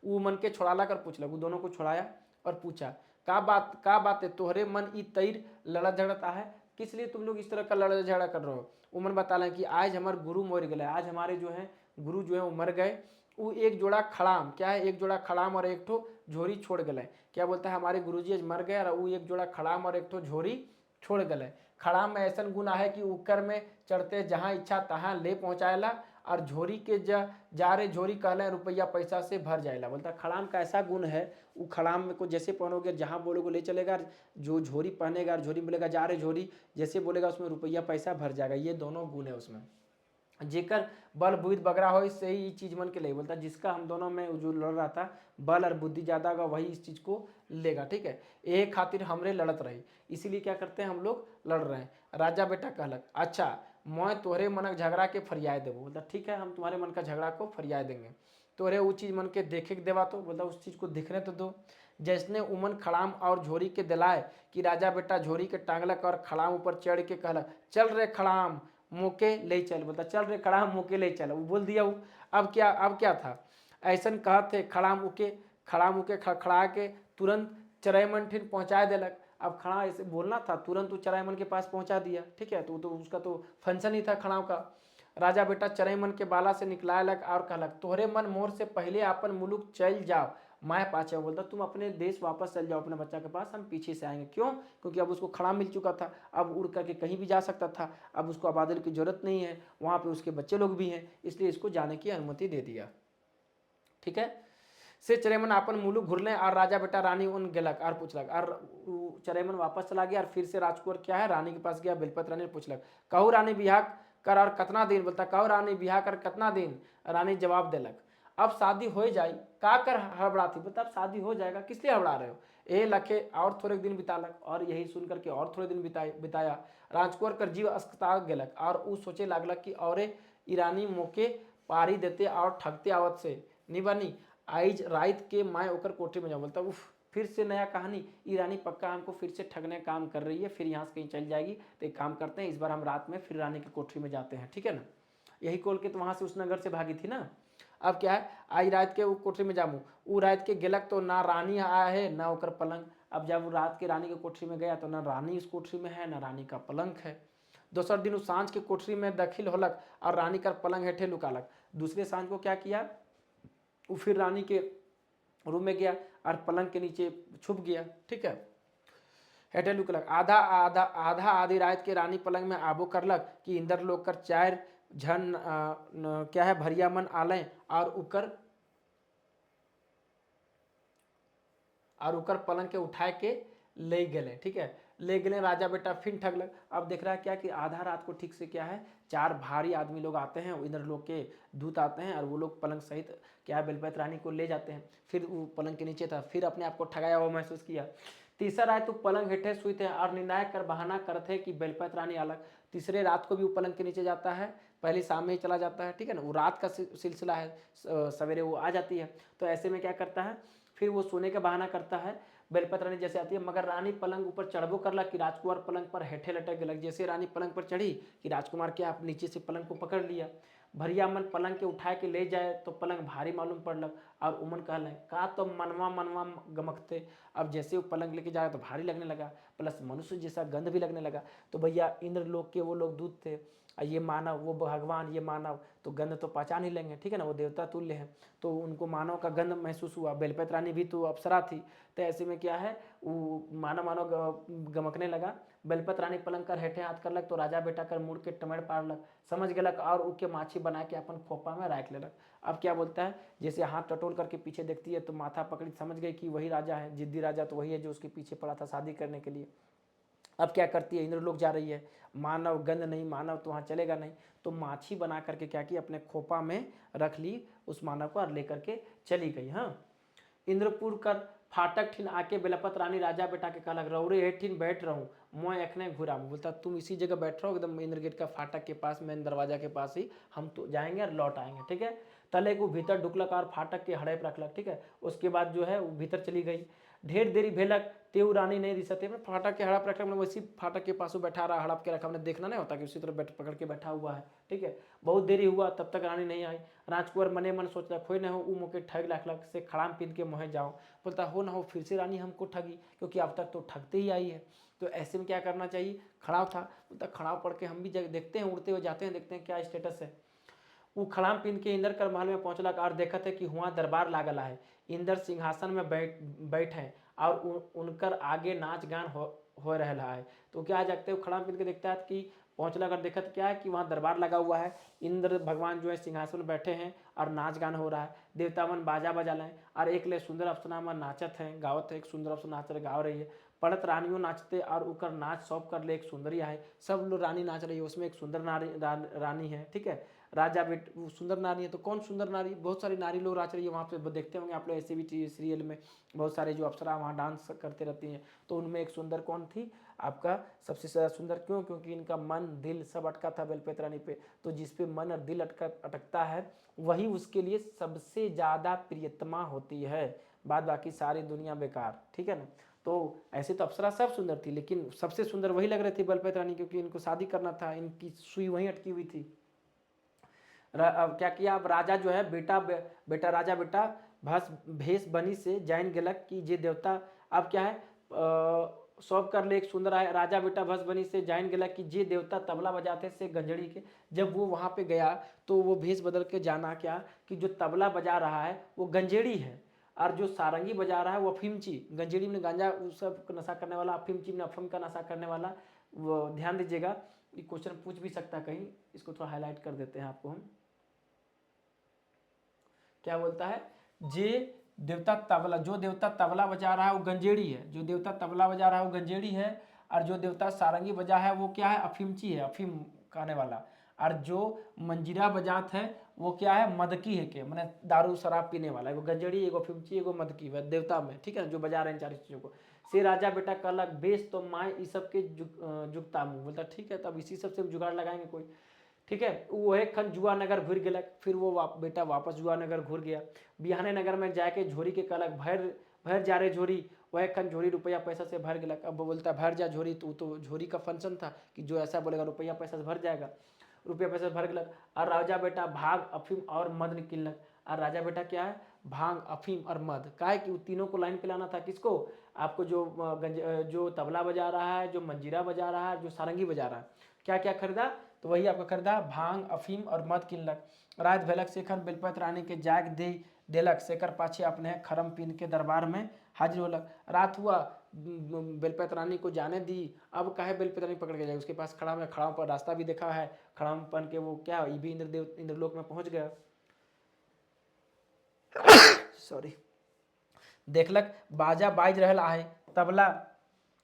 वो मन के छोड़ाला कर पूछलक, वो दोनों को छोड़ाया और पूछा का बात है तोहरे मन ई तैर लड़ा झगड़ता है, किस लिए तुम लोग इस तरह का लड़ा झगड़ा कर रहे हो। उमन बता कि आज हमारे गुरु मर गए, आज हमारे जो है गुरु जो है वो मर गए। वो एक जोड़ा खड़ाम क्या है, एक जोड़ा खड़ाम और एक ठो झोरी छोड़ गए। क्या बोलता है हमारे गुरुजी आज मर गए और वो एक जोड़ा खड़ाम और एक ठो झोरी छोड़ गए। खड़ाम में ऐसा गुण है कि ऊकर में चढ़ते जहाँ इच्छा तहाँ ले पहुँचाएला और झोरी के जा रे झोरी कहले रुपया पैसा से भर जाएला। बोलता खड़ाम का ऐसा गुण है, वो खड़ाम में को जैसे पहनोगे जहाँ बोलोगे ले चलेगा, जो झोरी पहनेगा झोरी बोलेगा जा रे झोरी, जैसे बोलेगा उसमें रुपया पैसा भर जाएगा। ये दोनों गुण है उसमें। जेकर बल बुद्धि बगरा हो इससे ही चीज मन के ले। बोलता जिसका हम दोनों में जो लड़ रहा था बल और बुद्धि ज्यादा होगा वही इस चीज को लेगा। ठीक है, एक खातिर हमरे लड़त रही, इसीलिए क्या करते हैं हम लोग लड़ रहे हैं। राजा बेटा कहलक अच्छा मैं तोहरे मनक झगड़ा के फरियाद देवो। बोलता ठीक है हम तुम्हारे मन का झगड़ा को फरियाद देंगे, तोहरे वो चीज मन के देखे के देवा, तो बोलता उस चीज को दिखने तो दो। जैसने उमन खड़ाम और झोरी के दिलाए कि राजा बेटा झोरी के टांगलक और खड़ाम ऊपर चढ़ के कहलक चल रे खड़ाम मोके ले चल। बोलता चल रे खड़ाम मोके ले चल, वो बोल दिया वो। अब क्या था, ऐसन कहते खड़ाम उके खड़ा के तुरंत चरैमन ठिन पहुंचा देलक। अब खड़ा ऐसे बोलना था, तुरंत वो चरैमन के पास पहुंचा दिया। ठीक है, तो उसका तो फंक्शन ही था खड़ाव का। राजा बेटा चरैमन के बाला से निकलायलक और कहलक तोहरे मन मोर से पहले अपन मुलुक चल जाओ, मैं पाछे। बोलता तुम अपने देश वापस चल जाओ अपने बच्चा के पास, हम पीछे से आएंगे। क्यों? क्योंकि अब उसको खड़ा मिल चुका था, अब उड़ करके कहीं भी जा सकता था, अब उसको आबादी की जरूरत नहीं है, वहां पे उसके बच्चे लोग भी हैं, इसलिए इसको जाने की अनुमति दे दिया। ठीक है, से चरेमन अपन मुलुक घुरले और राजा बेटा रानी उन गेलक और पूछलक, और चरेमन वापस चला गया और फिर से राजकुमार क्या है रानी के पास गया। बेलपत रानी ने पूछलक कहू रानी बिहार कर और कितना दिन। बोलता कहू रानी बिहार कर कितना दिन। रानी जवाब देलक अब शादी हो जाए, का कर हड़बड़ा थी। बोलता अब शादी हो जाएगा, किस लिए हड़बड़ा रहे हो। ए लखे और थोड़े दिन बितालक, और यही सुन करके और थोड़े दिन बिताया। राजकुमार कर जीव अस्पताल गेलक और उ सोचे लागलक कि और ईरानी मौके पारी देते और ठगते आवत से निबनी आइज रात के मैं ओकर कोठरी में जाऊँ। बोलता उफ फिर से नया कहानी, ईरानी पक्का हमको फिर से ठगने काम कर रही है, फिर यहाँ से कहीं चल जाएगी। तो एक काम करते हैं इस बार हम रात में फिर रानी की कोठरी में जाते हैं। ठीक है ना, यही खोल के तो वहाँ से उस नगर से भागी थी ना। अब क्या है, आज रात के वो कोठरी में जामू, वो रात के गेलक तो ना रानी आया है ना ओकर पलंग। अब जब वो रात के रानी के कोठरी में गया तो ना रानी उस कोठरी में है ना रानी का पलंग है। दोसर दिन सांझ के कोठरी में दाखिल होलक और रानी का पलंग हेठे लुकालक। दूसरे सांझ को क्या किया, वो फिर रानी के रूम में गया और पलंग के नीचे छुप गया। ठीक है, हेठे लुकलक आधा आधी रात के रानी पलंग में आबो करलक कि इंदर लोग कर चार झन क्या है भरिया मन आले और उकर पलंग के उठाए के ले गए। ठीक है, ले गए राजा बेटा फिर ठगलक। अब देख रहा है क्या कि आधा रात को ठीक से क्या है चार भारी आदमी लोग आते हैं, इंद्र लोग के दूत आते हैं और वो लोग पलंग सहित क्या है बेलपत रानी को ले जाते हैं। फिर वो पलंग के नीचे था, फिर अपने आप को ठगाया हुआ महसूस किया। तीसरा रात तो पलंग हेठे सुईते हैं और निर्णायक कर बहाना करते हैं कि बेलपत रानी अलग। तीसरे रात को भी वो पलंग के नीचे जाता है, पहले शाम में ही चला जाता है। ठीक है ना, वो रात का सिलसिला है, सवेरे वो आ जाती है। तो ऐसे में क्या करता है, फिर वो सोने का बहाना करता है। बेलपत रानी जैसे आती है, मगर रानी पलंग ऊपर चढ़बो करला कि राजकुमार पलंग पर हेठे लटक गलक। जैसे रानी पलंग पर चढ़ी कि राजकुमार क्या आप नीचे से पलंग को पकड़ लिया। भरिया मन पलंग के उठा के ले जाए तो पलंग भारी मालूम पड़लक और उमन कहल का तो मनवा गमकते। अब जैसे वो पलंग लेके जाए तो भारी लगने लगा, प्लस मनुष्य जैसा गंध भी लगने लगा। तो भैया इंद्र लोक के वो लोग दूत थे, ये मानव वो भगवान, ये मानव तो गंध तो पहचान ही लेंगे। ठीक है ना, वो देवता तुल्य है, तो उनको मानव का गंध महसूस हुआ। बेलपत रानी भी तो अप्सरा थी, तो ऐसे में क्या है वो मानव गमकने लगा। बेलपत रानी पलंग कर हेठे हाथ करलक तो राजा बेटा कर मुड़ के टमेड़ पारलक, समझ गलक और उके माछी बना के अपन खोपा में रख लेलक। अब क्या बोलता है, जैसे हाथ टटोल करके पीछे देखती है तो माथा पकड़ी, समझ गई कि वही राजा है, जिद्दी राजा तो वही है जो उसके पीछे पड़ा था शादी करने के लिए। अब क्या करती है, इंद्र लोग जा रही है, मानव गंध नहीं, मानव तो वहाँ चलेगा नहीं, तो माछी बना करके क्या की अपने खोपा में रख ली उस मानव को और लेकर के चली गई। हाँ, इंद्रपुर कर फाटक ठिन आके बेलपत रानी राजा बेटा के कहलक रौरे हे ठिन बैठ रहूँ मैं एखने घुरा। बोलता तुम इसी जगह बैठ रहो एकदम इंद्र गेट का फाटक के पास, मेन दरवाजा के पास ही, हम तो जाएंगे और लौट आएंगे। ठीक है, तले को भीतर ढुकलक और फाटक के हड़प रखलक। ठीक है, उसके बाद जो है वो भीतर चली गई। ढेर देरी भेलक तेऊ रानी नहीं दिसते, फाटक के हड़प रख रहा, वैसी फाटक के पास बैठा रहा, हड़प के रखा, हमने देखना नहीं होता कि उसी तरह पकड़ के बैठा हुआ है। ठीक है, बहुत देरी हुआ तब तक रानी नहीं आई। राजकुमार मने मन सोच रहा खोई न हो, मौके ठग लख से खड़ाम पीन के मोहे जाओ। बोलता हो ना हो फिर से रानी हमको ठगी, क्योंकि अब तक तो ठगते ही आई है। तो ऐसे में क्या करना चाहिए, खड़ाव था। बोलता खड़ाव पड़ के हम भी देखते हैं, उड़ते हुए जाते हैं, देखते हैं क्या स्टेटस है। वो खड़ाम पीन के इंदर कर महल में पहुंचला और देखा थे कि हुआ दरबार लागला है, इंदर सिंहासन में बैठे और उनकर आगे नाच गान हो रहा है। तो क्या जागते हो खड़ाम पीन के देखता है कि पहुँचलक और देखत क्या है कि वहाँ दरबार लगा हुआ है, इंद्र भगवान जो है सिंहासन में बैठे हैं और नाच गान हो रहा है, देवता मन बाजा बजा लें और एक ले सुंदर अप्सरा मन नाचत हैं गावत है, एक सुंदर अप्सरा नाच रहे गाव रही है, पड़त रानियों नाचते और उकर नाच सौंप कर ले एक सुंदरी है, सब लोग रानी नाच रही है, उसमें एक सुंदर रानी है, ठीक है, राजा बेट सुंदर नारी है, तो कौन सुंदर नारी, बहुत सारी नारी लोग नाच रही है वहाँ पे, देखते होंगे आप लोग ऐसे भी सीरियल में बहुत सारे जो अप्सरा वहाँ डांस करते रहती हैं, तो उनमें एक सुंदर कौन थी आपका सबसे ज़्यादा सुंदर, क्यों, क्योंकि इनका मन दिल सब अटका था बेलपत रानी पे, तो जिस पे मन और दिल अटकता है वही उसके लिए सबसे ज़्यादा प्रियतमा होती है, बाद बाकी सारी दुनिया बेकार, ठीक है ना। तो ऐसे तो अप्सरा सब सुंदर थी, लेकिन सबसे सुंदर वही लग रही थी बेलपत रानी, क्योंकि इनको शादी करना था, इनकी सुई वहीं अटकी हुई थी। अब क्या किया, अब राजा जो है बेटा राजा बेटा भेष बनी से जान गेलक कि जे देवता, अब क्या है सौंप कर ले एक सुंदर आए, राजा बेटा भस बनी से जान गेलक कि जे देवता तबला बजाते से गंजड़ी के, जब वो वहाँ पे गया तो वो भेष बदल के जाना क्या कि जो तबला बजा रहा है वो गंजेड़ी है, और जो सारंगी बजा रहा है वो अफीमची, गंजेड़ी में गांजा सब नशा करने वाला, अफीमची में अफीम का नशा करने वाला। वो ध्यान दीजिएगा, ये क्वेश्चन पूछ भी सकता कहीं, इसको थोड़ा हाईलाइट कर देते हैं आपको हम। क्या बोलता है, जे देवता तबला, जो देवता तबला बजा रहा है वो गंजेड़ी है, जो देवता तबला बजा रहा है वो गंजेड़ी है, और जो देवता सारंगी बजा है वो क्या है, अफीमची है, अफीम खाने वाला, और जो मंजीरा बजात है वो क्या है, मदकी है, के मैंने दारू शराब पीने वाला है, एगो गंजेड़ी एगो अफीमची एगो मदकी है देवता में, ठीक है, जो बजा रहे हैं चार चीज़ों को। से राजा बेटा कहलक बेस तो माए इस सब के जुगता मुँह, बोलता ठीक है तब इसी सब से जुगाड़ लगाएंगे कोई, ठीक है। वो एक खन जुआ नगर घुर गेलक, फिर वो बेटा वापस जुआ नगर घुर गया, बिहाने नगर में जाके झोरी के कहलक भर भर जा रे झोरी, वह एक खन झोरी रुपया पैसा से भर गेलक, अब वो बोलता भर जा झोरी, तो झोरी का फंक्शन था कि जो ऐसा बोलेगा रुपया पैसा से भर जाएगा, रुपया पैसा से भर गेलक, और राजा बेटा भाग अफीम और मद निकलक, और राजा बेटा क्या है, भांग अफीम और मद, का है कि वो तीनों को लाइन पे लाना था, किसको, आपको जो तबला बजा रहा है, जो मंजीरा बजा रहा है, जो सारंगी बजा रहा है, क्या क्या खरीदा, तो वही आपका खरीदा भांग अफीम और मद किनलक, रात भेलक शेखर बेलपत रानी के जाग दे देलक, शेखर पाछे अपने खरम पीन के दरबार में हाजिर होलक, रात हुआ बेलपत रानी को जाने दी, अब काहे बेलपत रानी पकड़ के जाए, उसके पास खड़ा में, खड़ा पर रास्ता भी देखा है, खड़ा पन के वो क्या ये भी इंद्रलोक में पहुंच गया, सॉरी, देखलक बाजा बाज रहल है, तबला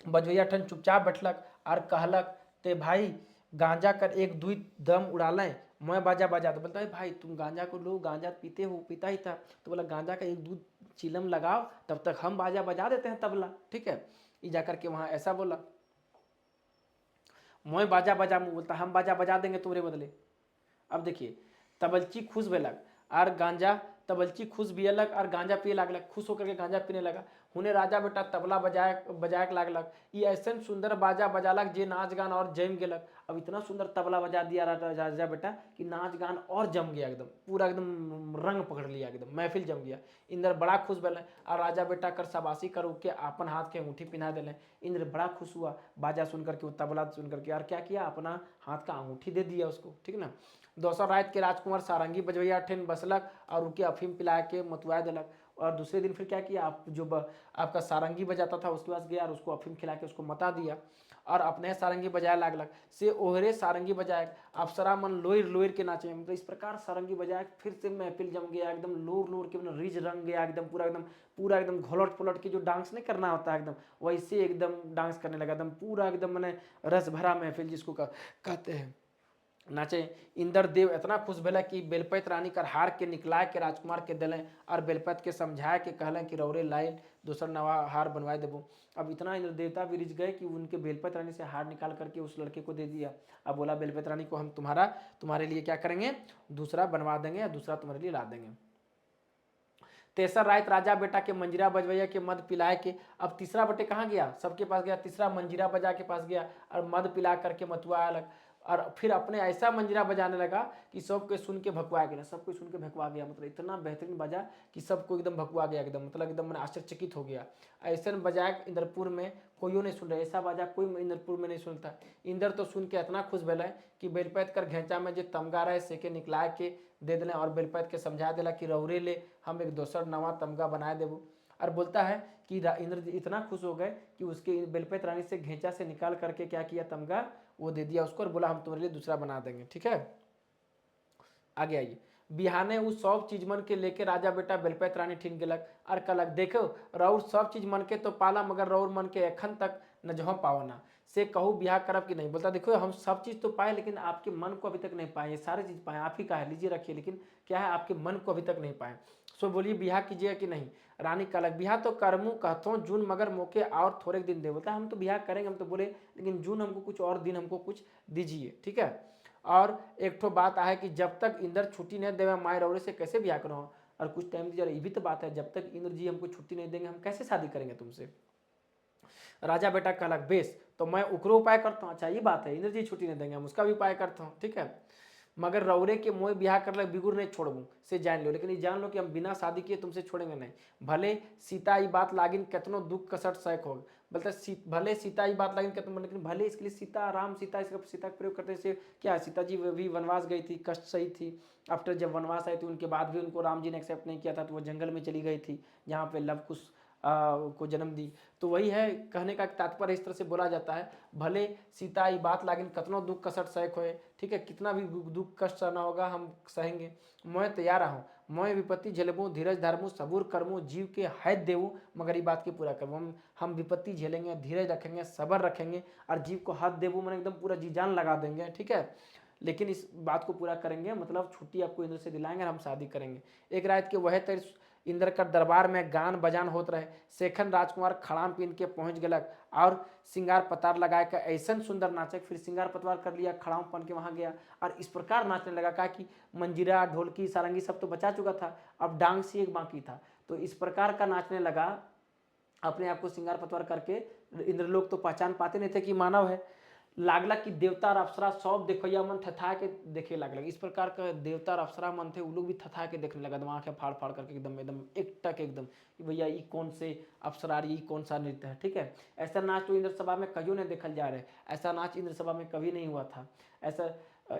बजवैया ठन चुपचाप बैठलक और कहलक ते भाई गांजा कर एक दुई दम उड़ा लें, मैं बाजा बजा, तो बोलता है भाई तुम गांजा को लो, गांजा पीते हो, पीता ही था, तो बोला गांजा का एक दो चिलम लगाओ तब तक हम बाजा बजा देते हैं तबला, ठीक है, ये जाकर के वहाँ ऐसा बोला, मैं बाजा बजा मुँह, बोलता हम बाजा बजा देंगे तुम्हारे बदले। अब देखिए तबलची खुश भेलक और गांजा, तबलची खुश भी अलग और गांजा पिए लागलक, खुश होकर के गांजा पीने लगा, हुने राजा बेटा तबला बजाए लागलक, ये ऐसे सुंदर बाजा बजालक जे नाच गान और जम गेलक, अब इतना सुंदर तबला बजा दिया राजा बेटा कि नाच गान और जम गया, एकदम पूरा एकदम रंग पकड़ लिया, एकदम महफिल जम गया, इंद्र बड़ा खुश भेल और राजा बेटा कर शाबाशी कर के अपन हाथ के अंगूठी पिना दिले, इंद्र बड़ा खुश हुआ बाजा सुन करके, वो तबला सुन करके, और क्या किया अपना हाथ का अंगूठी दे दिया उसको, ठीक ना। दोसर रात के राजकुमार सारंगी बजवैया ठेन बसलक और उनके अफीम पिला के मतुआ दिलक, और दूसरे दिन फिर क्या किया, आप आपका सारंगी बजाता था उसके पास गया और उसको अफीम खिला के उसको मता दिया, और अपने सारंगी बजाए लागलक, से ओहरे सारंगी बजाए अप्सरा मन लोर लोर के नाचे, मतलब इस प्रकार सारंगी बजाए फिर से महफिल जम गया, एकदम लोर लोर के मतलब रिज रंग गया, एकदम पूरा एकदम घोलट पुलट के जो डांस नहीं करना होता है एकदम वैसे एकदम डांस करने लगा, एकदम पूरा एकदम मैंने रस भरा महफिल जिसको कहते हैं नाचे। इंद्रदेव इतना खुश भेल कि बेलपत रानी कर हार के निकला के राजकुमार के दिलें और बेलपत के समझाए के कहलें कि रौरे लाए दूसरा नवा हार बनवाए देबो। अब इतना इंद्र देवता भी रिझ गए कि उनके बेलपत रानी से हार निकाल करके उस लड़के को दे दिया। अब बोला बेलपत रानी को हम तुम्हारे लिए क्या करेंगे, दूसरा बनवा देंगे या दूसरा तुम्हारे लिए ला देंगे। तेसर रात राजा बेटा के मंजीरा बजवैया के मद पिलाए के, अब तीसरा बटे कहाँ गया, सबके पास गया, तीसरा मंजीरा बजा के पास गया और मद पिला करके मतुआ अलग, और फिर अपने ऐसा मंजीरा बजाने लगा कि सबको सुन के भकुआ गया, सबको सुन के भकुआ गया, मतलब इतना बेहतरीन बजा कि सबको एकदम भकुआ गया, एकदम मतलब एकदम मैंने आश्चर्यचकित हो गया। ऐसा बजाय इंद्रपुर में कोई नहीं सुन रहा, ऐसा बाजा कोई इंद्रपुर में नहीं सुनता। इंद्र तो सुन के इतना खुश भेल कि बेलपैत कर घेचा में जो तमगा रहे से के निकला के दे दिले और बेलपैत के समझा दिला कि रौरे ले हम एक दोसर नवा तमगा बनाए देबू। और बोलता है कि इंद्र जी इतना खुश हो गए कि उसके बेलपैत रानी से घेंचा से निकाल करके क्या किया, तमगा वो दे दिया उसको और बोला हम तुम्हारे लिए दूसरा बना देंगे। ठीक है, आगे आइए। बिहाने उ सब चीज मन के लेके राजा बेटा बेलपैत रानी ठीन गेलक और कहलक देखो रौर सब चीज मन के तो पाला मगर रौर मन के एखन तक न जह पावना से कहूँ बिहार करब कि नहीं। बोलता देखो हम सब चीज़ तो पाए लेकिन आपके मन को अभी तक नहीं पाए, ये सारी चीज़ पाए आप ही का है, लीजिए रखिए, लेकिन क्या है आपके मन को अभी तक नहीं पाए। सो बोलिए बिहार कीजिएगा कि नहीं। रानी कहलक बिहार तो करमू कहतो जून मगर मौके और थोड़े दिन दे। बोलता हम तो बिहार करेंगे, हम तो बोले लेकिन जून हमको कुछ और दिन हमको कुछ दीजिए। ठीक है, और एक ठो बात है कि जब तक इंद्र छुट्टी नहीं देवे माए रौरे से कैसे ब्याह करो, और कुछ टाइम दीजिए। ये भी तो बात है, जब तक इंद्र जी हमको छुट्टी नहीं देंगे हम कैसे शादी करेंगे तुमसे। राजा बेटा कहलक बेश तो मैं उकरो उपाय करता हूँ। अच्छा ये बात है, इंद्र जी छुट्टी नहीं देंगे हम उसका भी उपाय करता हूँ। ठीक है, मगर रौरे के मोह ब्याह कर लग बिगुर नहीं छोड़बू से जान लो, लेकिन ये जान लो कि हम बिना शादी किए तुमसे छोड़ेंगे नहीं। भले सीता ये बात लागिन कितनो दुख कसट सहक हो। बोलते भले सीता ये बात लागिन कितनो, लेकिन भले इसके लिए सीता राम सीता इसका सीता का प्रयोग करते से क्या, सीता जी भी वनवास गई थी, कष्ट सही थी। आफ्टर जब वनवास आई थी उनके बाद भी उनको राम जी ने एक्सेप्ट नहीं किया था, तो वो जंगल में चली गई थी जहाँ पे लव कुश को जन्म दी। तो वही है कहने का तात्पर्य इस तरह से बोला जाता है, भले सीता ये बात लागिन कतनो दुख कसट सहक होए। ठीक है, कितना भी दुख कष्ट सहना होगा हम सहेंगे। मैं तैयार हूँ, मैं विपत्ति झेलबू धीरज धरमू सबूर करमू जीव के हैद देवू मगर ये बात की पूरा करबू। हम विपत्ति झेलेंगे, धीरज रखेंगे, सबर रखेंगे और जीव को हद देवू मैंने एकदम पूरा जी जान लगा देंगे। ठीक है, लेकिन इस बात को पूरा करेंगे, मतलब छुट्टी आपको इंद्र से दिलाएंगे और हम शादी करेंगे। एक रात के वह तर इंद्र का दरबार में गान बजान होत रहे। सेखन राजकुमार खड़ाम पीन के पहुंच गलक और श्रृंगार पतार लगाए का ऐसा सुंदर नाचक, फिर श्रृंगार पतार कर लिया, खड़ाम पन के वहां गया और इस प्रकार नाचने लगा का कि मंजीरा ढोलकी सारंगी सब तो बचा चुका था, अब डांग सी एक बाकी था। तो इस प्रकार का नाचने लगा, अपने आप को श्रृंगार पतवार करके। इंद्र लोग तो पहचान पाते नहीं थे कि मानव है। लागला कि देवता और अप्सरा सब देखैया मन थथा के देखे लागल। इस प्रकार का देवता और अप्सरा मन थे, वो लोग भी थथा के देखने लगा, आंखें फाड़ फाड़ करके एकदम एकदम एक टक एकदम भैया ये कौन से अप्सरा, ये कौन सा नृत्य है। ठीक है, ऐसा नाच तो इंद्र सभा में कहियो नहीं देखल जा रहे, ऐसा नाच इंद्र सभा में कभी नहीं हुआ था। ऐसा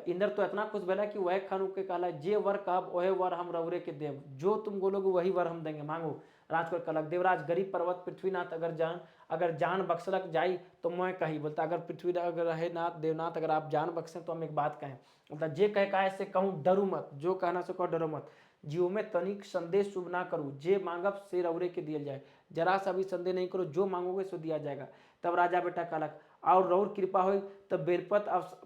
इंद्र तो इतना खुश भला कि वह खन के कहला जे वर कहब वह वर हम रौरे के देव, जो तुम बोलोगे वही वर हम देंगे, मांगो। राजकुमार कहलक देवराज गरीब पर्वत पृथ्वीनाथ अगर जान बख्शलक जाई तो मैं कही। बोलता अगर पृथ्वी अगर रहे नाथ देवनाथ अगर आप जान बख्शें तो हम एक बात कहें। बोलता जे कह का ऐसे कहूँ डरू मत, जो कहना से कहो डरो मत। जीव में तनिक संदेश शुभ ना करूँ, जे मांगब से रौरे के दिया जाए, जरा सा भी संदेह नहीं करो, जो मांगोगे सो दिया जाएगा। तब राजा बेटा कहलक और रौर कृपा हो तब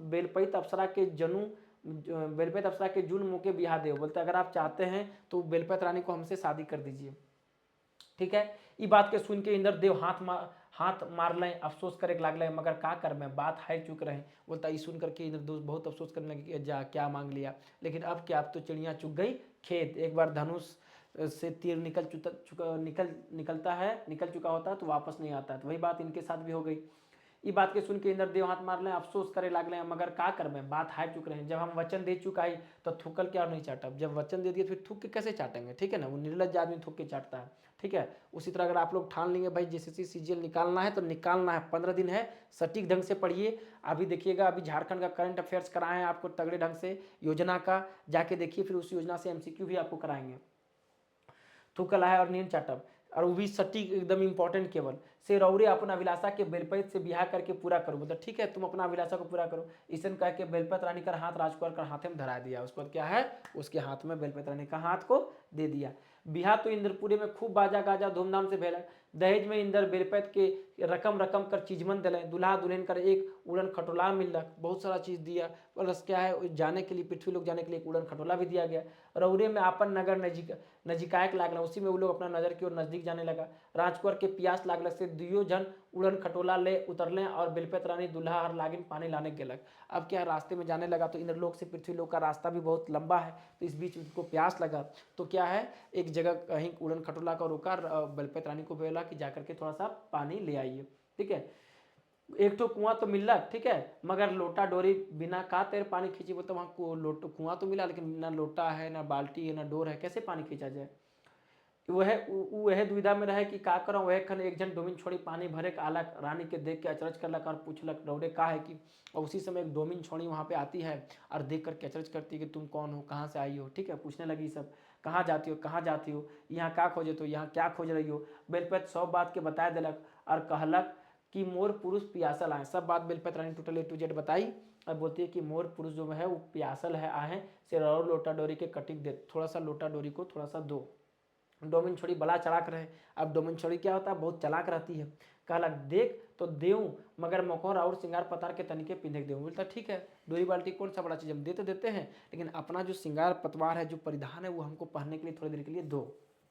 बेलपैत अप्सरा के जनु बेलपैत अप्सरा के जुन मुके बिहा दे। बोलते अगर आप चाहते हैं तो बेलपैत रानी को हमसे शादी कर दीजिए। ठीक है, ये बात के सुन के इंद्रदेव हाथ मार लें, अफसोस करे लागले, मगर का कर मैं बात हार चुक रहे। बोलता ये सुन करके इंद्रदेव बहुत अफसोस करने लगे कि जा क्या मांग लिया, लेकिन अब क्या, अब तो चिड़िया चुग गई खेत। एक बार धनुष से तीर निकल चुका होता है तो वापस नहीं आता है, तो वही बात इनके साथ भी हो गई। ये बात के सुन के इंद्रदेव हाथ मार ले, अफसोस करे लागले, मगर का कर मैं बात हार चुक रहे हैं। जब हम वचन दे चुका है तो थूकल क्या नहीं चाटा, जब वचन दे दिए फिर थूक के कैसे चाटेंगे। ठीक है ना, वो निर्लज्ज आदमी थूक के चाटता है। ठीक है, उसी तरह अगर आप लोग ठान लेंगे भाई जेसीसी सीजीएल निकालना है तो निकालना है, 15 दिन है, सटीक ढंग से पढ़िए। अभी देखिएगा, अभी झारखंड का करंट अफेयर्स कराए हैं आपको तगड़े ढंग से योजना का, जाके देखिए, फिर उस योजना से एमसीक्यू भी आपको कराएंगे। थूकल है और नींद चाटब, और वो भी सटीक एकदम इंपॉर्टेंट केवल से रौरे अपना अभिलाषा के बेलपैत से बिहार करके पूरा करो। मतलब ठीक है तुम अपना अभिलाषा को पूरा करो। ईसन कह के बेलपैत रानी का हाथ राजकुमार का हाथे में धरा दिया। उसके बाद क्या है, उसके हाथ में बेलपैत रानी का हाथ को दे दिया। बिहा तो इंद्रपुरी में खूब बाजा गाजा धूमधाम से भेल। दहेज में इंद्र बेलपैत के रकम रकम कर चीजमन दिले, दूल्हा दुल्हन कर एक उड़न खटोला मिलक, बहुत सारा चीज दिया। प्लस क्या है, जाने के लिए पृथ्वी लोग जाने के लिए एक उड़न खटोला भी दिया गया। रौरे में आपन नगर नजिकायक लागला, उसी में वो लोग अपना नजर की ओर नजदीक जाने लगा। राजकुमार के प्यास लागल से दुइयो जन उड़न खटोला ले उतरले और बेलपैत रानी दूल्हा हर लागिन पानी लाने गेलक। अब क्या रास्ते में जाने लगा तो इंद्रलोक से पृथ्वीलोक का रास्ता भी बहुत लंबा है, तो इस बीच उनको प्यास लगा। तो क्या है, एक जगह कहीं उड़न खटोला का रोका, बेलपैत रानी को बोला कि जाकर के थोड़ा सा पानी ले आइए। ठीक है, एक तो कुआं तो मिल रहा, ठीक है, मगर लोटा डोरी बिना का तेरे पानी खींची। बोलते वहाँ कुआं तो मिला लेकिन ना लोटा है, ना बाल्टी है, ना डोर है, कैसे पानी खींचा जाए। वह दुविधा में रहे कि का करो। वह खन एक जन डोमिन छोड़ी पानी भरे के आलक, रानी के देख के अचरज करलक और पूछलक रौरे का है कि। और उसी समय एक डोमिन छोड़ी वहाँ पे आती है और देख कर के अचरज करती है कि तुम कौन हो, कहाँ से आई हो। ठीक है, पूछने लगी सब। कहाँ जाती हो, कहाँ जाती हो, यहाँ क्या खोजे तो यहाँ क्या खोज रही हो। बेलपत सब बात के बताए दिलक और कहलक कि मोर पुरुष पियासल आए। सब बात बेलपत रानी टोटल A to Z बताई और बोलती है कि मोर पुरुष जो है वो पियासल है आए से और लोटा डोरी के कटिक दे, थोड़ा सा लोटा डोरी को थोड़ा सा दो। डोमिन छोड़ी बड़ा चलाक रहे। अब डोमिन छोड़ी क्या होता है, बहुत चलाक रहती है। कहलक देख तो देऊँ मगर मकोर और श्रृंगार पतार के तनिके पिंधे देऊँ। बोलता ठीक है, डोरी बाल्टी कौन सा बड़ा चीज़, हम दे तो देते हैं लेकिन अपना जो श्रृंगार पतवार है, जो परिधान है, वो हमको पहनने के लिए थोड़ी देर के लिए दो।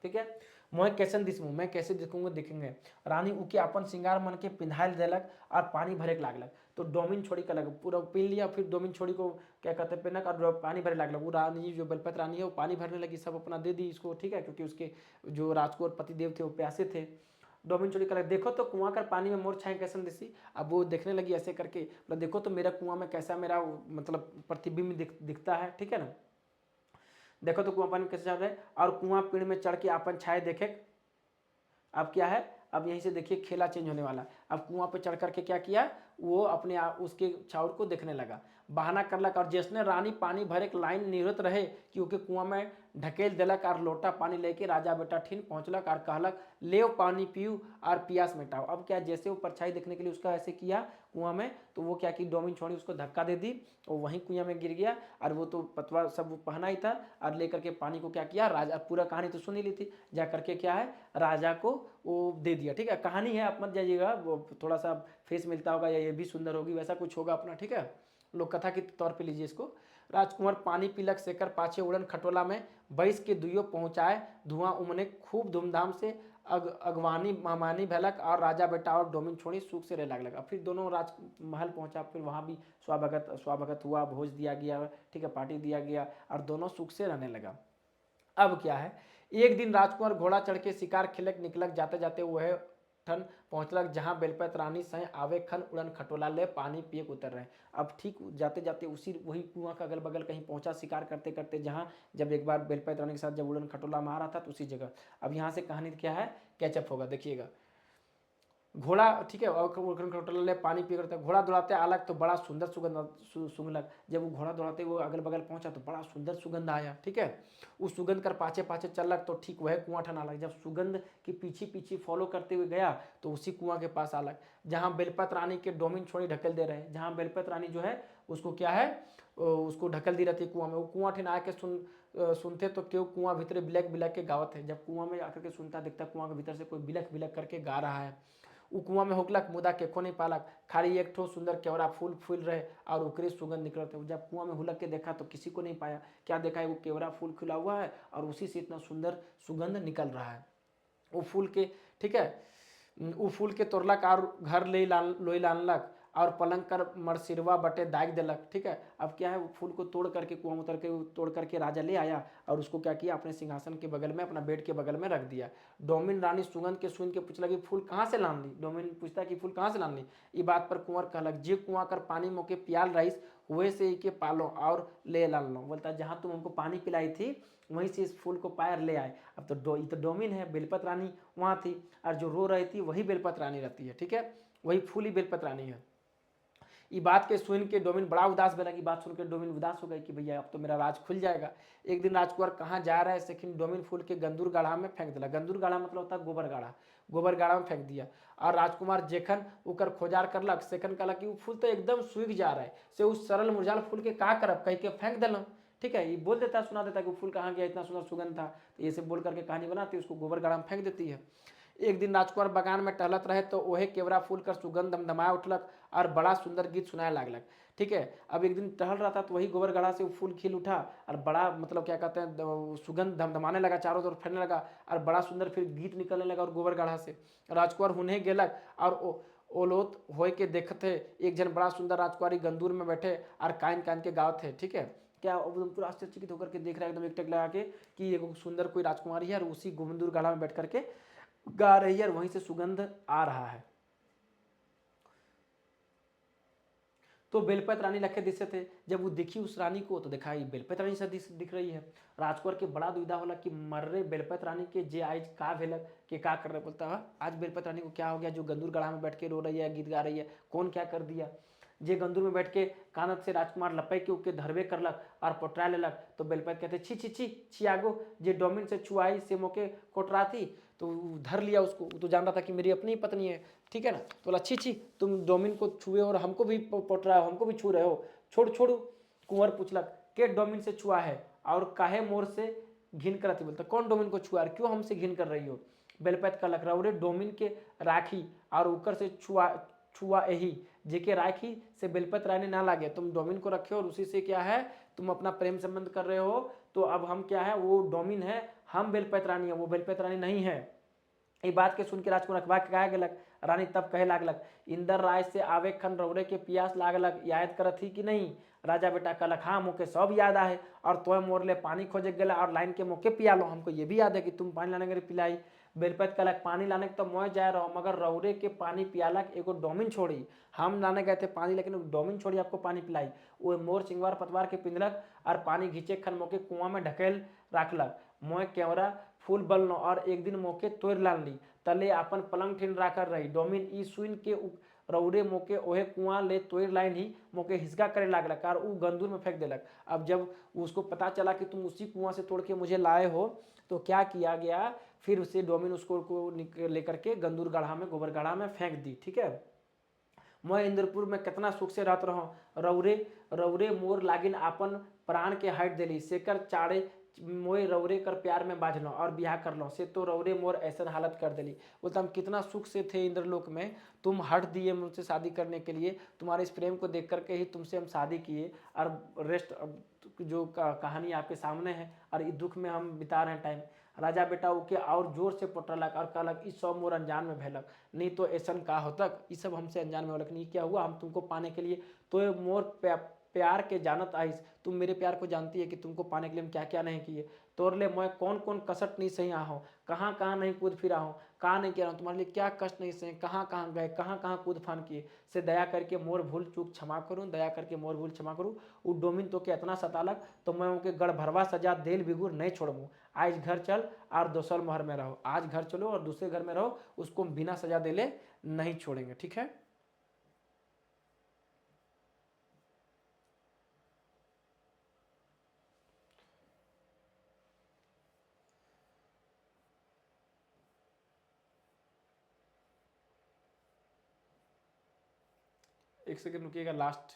ठीक है, मैं कैसे दिखूँ, मैं कैसे दिखूंगा दिखेंगे। रानी उके अपन श्रृंगार मन के पिंधाइल देलक और पानी भरे के लागलक। तो डोमिन छोड़ी का लग पूरा पीन लिया, फिर डोमिन छोड़ी को क्या कहते हैं पेनक और पानी भरे लागलक। वो रानी जो बेलपत रानी है वो पानी भरने लगी, सब अपना दे दी इसको। ठीक है, क्योंकि उसके जो राजकुमार पतिदेव थे वो प्यासे थे। डोमिन छोड़ी कर देखो तो कुआं कर पानी में मोर छाए कैसे दिसी। अब वो देखने लगी ऐसे करके, मतलब देखो तो मेरा कुआं में कैसा मेरा मतलब प्रतिबिंब दिखता है। ठीक है ना, देखो तो कुआं पानी में कैसे चल रहा है। और कुआं पेड़ में चढ़ के अपन छाए देखे। अब क्या है, अब यहीं से देखिए खेला चेंज होने वाला। अब कुआं पे चढ़ करके क्या किया, वो अपने उसके छाउर को देखने लगा, बहाना करलक। और जिसने रानी पानी भरे के लाइन निरत रहे क्योंकि कुआं में ढकेल दिलक और लोटा पानी लेके राजा बेटा ठीन पहुंचलक और कहलक ले पानी पीऊ और पियास मिटाओ। अब क्या, जैसे वो परछाई देखने के लिए उसका ऐसे किया कुआं में, तो वो क्या की डोमिन छोड़ी उसको धक्का दे दी, वो वहीं कुआं में गिर गया। और वो तो पतवा सब वो पहना ही था और लेकर के पानी को क्या किया, राजा पूरा कहानी तो सुन ही ली थी, जा करके क्या है राजा को वो दे दिया। ठीक है, कहानी है, आप मत जाइएगा, वो थोड़ा सा फेस मिलता होगा या ये भी सुंदर होगी वैसा कुछ होगा अपना। ठीक है, लोक कथा के तौर पे लीजिए इसको। राजकुमार पानी पीलक सेकर पाछे उड़न खटोला में बैस के दुइयो पहुंचाए धुआं उमने खूब धूमधाम से अगवानी मामानी भैलक और राजा बेटा और डोमिन छोड़ी सुख से रह लगलक। फिर दोनों राजमहल पहुंचा, फिर वहाँ भी स्वागत हुआ, भोज दिया गया। ठीक है, पार्टी दिया गया और दोनों सुख से रहने लगा। अब क्या है, एक दिन राजकुमार घोड़ा चढ़ के शिकार खेलक निकलक, जाते जाते वह ठन पहुंचलक जहां बेलपत रानी सह आवे खन उड़न खटोला ले पानी पिए उतर रहे। अब ठीक जाते जाते उसी वही कुआं का अगल बगल कहीं पहुंचा शिकार करते करते, जहां जब एक बार बेलपत रानी के साथ जब उड़न खटोला मारा था तो उसी जगह। अब यहाँ से कहानी क्या है, कैचअप होगा, देखिएगा। घोड़ा, ठीक है, और पानी पी करता घोड़ा दौड़ाते आलक तो बड़ा सुंदर सुगंध सूंघलक। जब वो घोड़ा दौड़ाते वो अगल बगल पहुंचा तो बड़ा सुंदर सुगंध आया। ठीक है, उस सुगंध कर पाछे पाछे चलक तो ठीक वह कुआं ठन आलक। जब सुगंध के पीछे पीछे फॉलो करते हुए गया तो उसी कुआं के पास आलक जहां बेलपत रानी के डोमिन छोड़ी ढकल दे रहे हैं, जहां बेलपत रानी जो है उसको क्या है उसको ढकल दी रहती कुआं में। वो कुआं ठन आके सुनते तो क्यों कुआं भीतर बिलक बिलक के गावत है। जब कुआं में आकर के सुनता दिखता कुआं के भीतर से कोई बिलक बिलक करके गा रहा है। उ कुआं में होकलक मुदा केको नहीं पालक, खाली एक ठो सुंदर केवड़ा फूल फूल रहे और ओकरे सुगंध निकलत है। जब कुआं में हुलक के देखा तो किसी को नहीं पाया। क्या देखा है, वो केवड़ा फूल खिला हुआ है और उसी से इतना सुंदर सुगंध निकल रहा है। वो फूल के, ठीक है, वो फूल के तोड़लक और घर ले लोई लानलक और पलंग कर मरसिरवा बटे दाग दिलक। ठीक है, अब क्या है, वो फूल को तोड़ करके कुआं उतर के तोड़ करके राजा ले आया और उसको क्या किया अपने सिंहासन के बगल में, अपना बेड के बगल में रख दिया। डोमिन रानी सुगंध के सुन के पूछ लगी फूल कहाँ से लान ली। डोमिन पूछता कि फूल कहाँ से लान ली। ये बात पर कुंवर कहलक जे कुआं कर पानी मोके पियाल रहीस वही से के पालो और ले लान लो। बोलता जहाँ तुम हमको पानी पिलाई थी वहीं से इस फूल को पायर ले आए। अब तो ये तो डोमिन है, बेलपत रानी वहाँ थी और जो रो रही थी वही बेलपत रानी रहती है। ठीक है, वही फूल ही बेलपत रानी है। ये बात के सुन के डोमिन बड़ा उदास बना। की बात सुनकर डोमिन उदास हो गई कि भैया अब तो मेरा राज खुल जाएगा। एक दिन राजकुमार कहाँ जा रहा है सेखिन डोमिन फूल के गंदूर गाढ़ा में फेंक दिला। गंदूर गाढ़ा मतलब होता है गोबर गाढ़ा, गोबर गाढ़ा में फेंक दिया। और राजकुमार जेखन उकर खोजार करलक सेखन कहला कि वो फूल तो एकदम सूख जा रहा है से उस सरल मुरझाल फूल के का करब कह के फेंक दिल। ठीक है, ये बोल देता सुना देता कि फूल कहाँ गया, इतना सुंदर सुगंध था। तो ये सब बोल करके कहानी बनाती है, उसको गोबर गाढ़ा में फेंक देती है। एक दिन राजकुमार बगान में टहलत रहे तो ओहे केवड़ा फूल कर सुगंध दमदमाए उठलक और बड़ा सुंदर गीत सुनाए लागलक। ठीक है, अब एक दिन टहल रहा था तो वही गोबर गढ़ा से वो फूल खिल उठा और बड़ा मतलब क्या कहते हैं सुगंध धमधमाने लगा, चारों तरफ फैलने लगा और बड़ा सुंदर फिर गीत निकलने लगा और गोबर गढ़ा से। राजकुमार हुने गेलक और ओलोत होए के देखते एक जन बड़ा सुंदर राजकुमारी गंदूर में बैठे और कान कान के गावत है। ठीक है, क्या एकदम पूरा आश्चर्यचकित होकर के देख रहा है एकदम एकटक लगा के कि एक सुंदर कोई राजकुमारी है और उसी गंदूर गाढ़ा में बैठ करके गा रही है और वहीं से सुगंध आ रहा है। तो बेलपत रानी लखे दिशे थे। जब वो देखी उस रानी को तो देखा बेलपत रानी से दिख रही है। राजकुमार के बड़ा दुविधा होला कि मर्रे बेलपत रानी के जे आज का भेलक के का कर रहे। बोलता है आज बेलपत रानी को क्या हो गया जो गंदूर गढ़ा में बैठ के रो रही है, गीत गा रही है, कौन क्या कर दिया। जे गंदूर में बैठ के कानत से राजकुमार लपै के उके धरबे करलक और पोटरा लेलक। तो बेलपैत कहते छी छी छी छी आगो जे डोमिन से छुआई से मोके कोटरा थी। तो धर लिया उसको, तो जान रहा था कि मेरी अपनी ही पत्नी है, ठीक है ना। तो बोला छी छी तुम डोमिन को छुए और हमको भी पोटरा हो, हमको भी छू रहे हो, छोड़ छोड़ो। कुंवर पूछलक के डोमिन से छुआ है और काहे मोर से घिन करती। बोलता कौन डोमिन को छुआ, क्यों हमसे घिन कर रही हो। बेलपैत कहलक रौरे डोमिन के राखी और ऊकर से छुआ छुआ यही जेके राखी से बेलपत रानी ना लागे। तुम डोमिन को रखे और उसी से क्या है तुम अपना प्रेम संबंध कर रहे हो। तो अब हम क्या है, वो डोमिन है, हम बेलपत रानी है, वो बेलपत रानी नहीं है। ये बात के सुन के राजकुमार अखबा के कहा गेलक। रानी तब कहे लागलक इंदर राय से आवे खन रौरे के पियास लागलक, याद करत ही कि नहीं। राजा बेटा कहलक हाँ मोके सब याद आहे और तोय मोर ले पानी खोजे गेला और लाइन के मोके पिया लो, हमको ये भी याद है कि तुम पानी लाने के पिलाई। बेलपत कहलक पानी लाने के तो मैं जा रहा हूँ, मगर रौरे के पानी पियाला एगो डोमिन छोड़ी। हम लाने गए थे पानी लेकिन डोमिन छोड़ी आपको पानी पिलाई। वो मोर चिंगवार पतवार के पिंदलक और पानी घींचे खन मोके कुआं में ढकेल राखलक। मोय केवरा फूल बलनो और एक दिन मोके तोड़ लान ली तले अपन पलंग ठिन राखर रही। डोमिन ई सुन के रौरे मोके ओहे कुआं ले तोड़ लाइन ही मोके हिसका करे लागलक और ऊ गंदूर में फेंक देलक। अब जब उसको पता चला कि तुम उसी कुआं से तोड़ के मुझे लाए हो तो क्या किया गया, फिर उसे डोमिन उसको लेकर के गंदूर गढ़ा में, गोबर गढ़ा में फेंक दी, ठीक है। मैं इंद्रपुर में कितना सुख से रहत रहो, रौरे रौरे मोर लागिन आपन प्राण के हट देली सेकर चाड़े मोए रौरे कर प्यार में बाझलो और ब्याह कर लो से तो रौरे मोर ऐसा हालत कर देली। बोलता हम कितना सुख से थे इंद्रलोक में, तुम हट दिए मुझसे शादी करने के लिए, तुम्हारे इस प्रेम को देख करके ही तुमसे हम शादी किए और रेस्ट जो कहानी आपके सामने है और इस दुख में हम बिता रहे हैं टाइम। राजा बेटा के और जोर से पोटरलक और कहलक इस सब मोर अनजान में भैलक, नहीं तो ऐसा का होतक, ये सब हमसे अनजान में होलक, नहीं क्या हुआ, हम तुमको पाने के लिए तो मोर प्यार के जानत आइस, तुम मेरे प्यार को जानती है कि तुमको पाने के लिए हम क्या क्या नहीं किए। तोर ले मैं कौन कौन कसट नहीं सही आहो, कहाँ कहाँ नहीं कूद फिरा हूँ, कहाँ नहीं किया हूँ, तुम्हारे लिए क्या कष्ट नहीं सही, कहाँ कहाँ गए, कहाँ कहाँ कूद फान किए, से दया करके मोर भूल चूक क्षमा करूँ, दया करके मोर भूल क्षमा करूँ। वो डोमिन तो के इतना सतालक तो मैं उनके गढ़ भरवा सजा देल बिगुर नहीं छोड़ूँ। आज घर चल और दोसर महर में रहो, आज घर चलो और दूसरे घर में रहो, उसको बिना सजा देले नहीं छोड़ेंगे, ठीक है। एक सेकंड रुकिएगा, लास्ट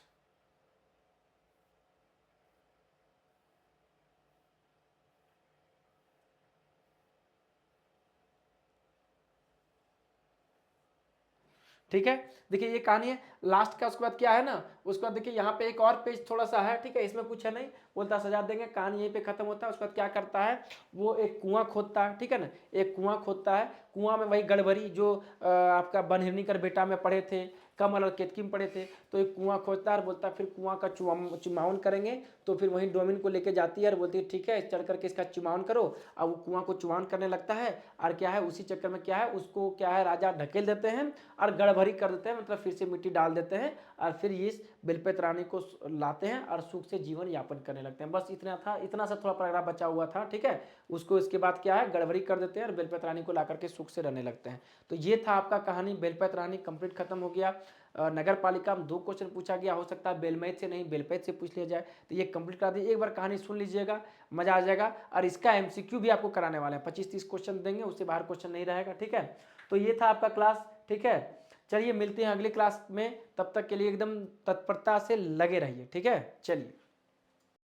ठीक है। देखिए ये कहानी है लास्ट का, उसके बाद क्या है ना, उसके बाद देखिए यहाँ पे एक और पेज थोड़ा सा है, ठीक है, इसमें कुछ है नहीं, बोलता सजा देंगे, कहानी यहीं पे खत्म होता है। उसके बाद क्या करता है, वो एक कुआं खोदता है, ठीक है ना, एक कुआं खोदता है। कुआं में वही गड़बड़ी जो आपका बनहिरनीकर बेटा में पढ़े थे, कमल और केतकी में पढ़े थे। तो एक कुआं खोदता है और बोलता है फिर कुआं का चुमावन करेंगे। तो फिर वहीं डोमिन को लेके जाती है और बोलती है ठीक है चढ़ करके इसका चुमावन करो। अब वो कुआं को चुमावन करने लगता है और क्या है उसी चक्कर में क्या है उसको क्या है राजा ढकेल देते हैं और गड़बड़ी कर देते हैं, मतलब फिर से मिट्टी डाल देते हैं और फिर इस बेलपत रानी को लाते हैं और सुख से जीवन यापन करने लगते हैं। बस इतना था, इतना सा थोड़ा पैराग्राफ बचा हुआ था, ठीक है। उसको इसके बाद क्या है गड़बड़ी कर देते हैं और बेलपत रानी को ला करके सुख से रहने लगते हैं। तो ये था आपका कहानी बेलपत रानी, कंप्लीट खत्म हो गया। नगर पालिका में 2 क्वेश्चन पूछा गया, हो सकता है बेलमैत से नहीं बेलपैत से पूछ लिया जाए। तो ये कंप्लीट करा दी, एक बार कहानी सुन लीजिएगा, मजा आ जाएगा। और इसका एमसीक्यू भी आपको कराने वाले हैं, 25-30 क्वेश्चन देंगे, उससे बाहर क्वेश्चन नहीं रहेगा, ठीक है। तो ये था आपका क्लास, ठीक है। चलिए मिलते हैं अगली क्लास में, तब तक के लिए एकदम तत्परता से लगे रहिए, ठीक है। चलिए।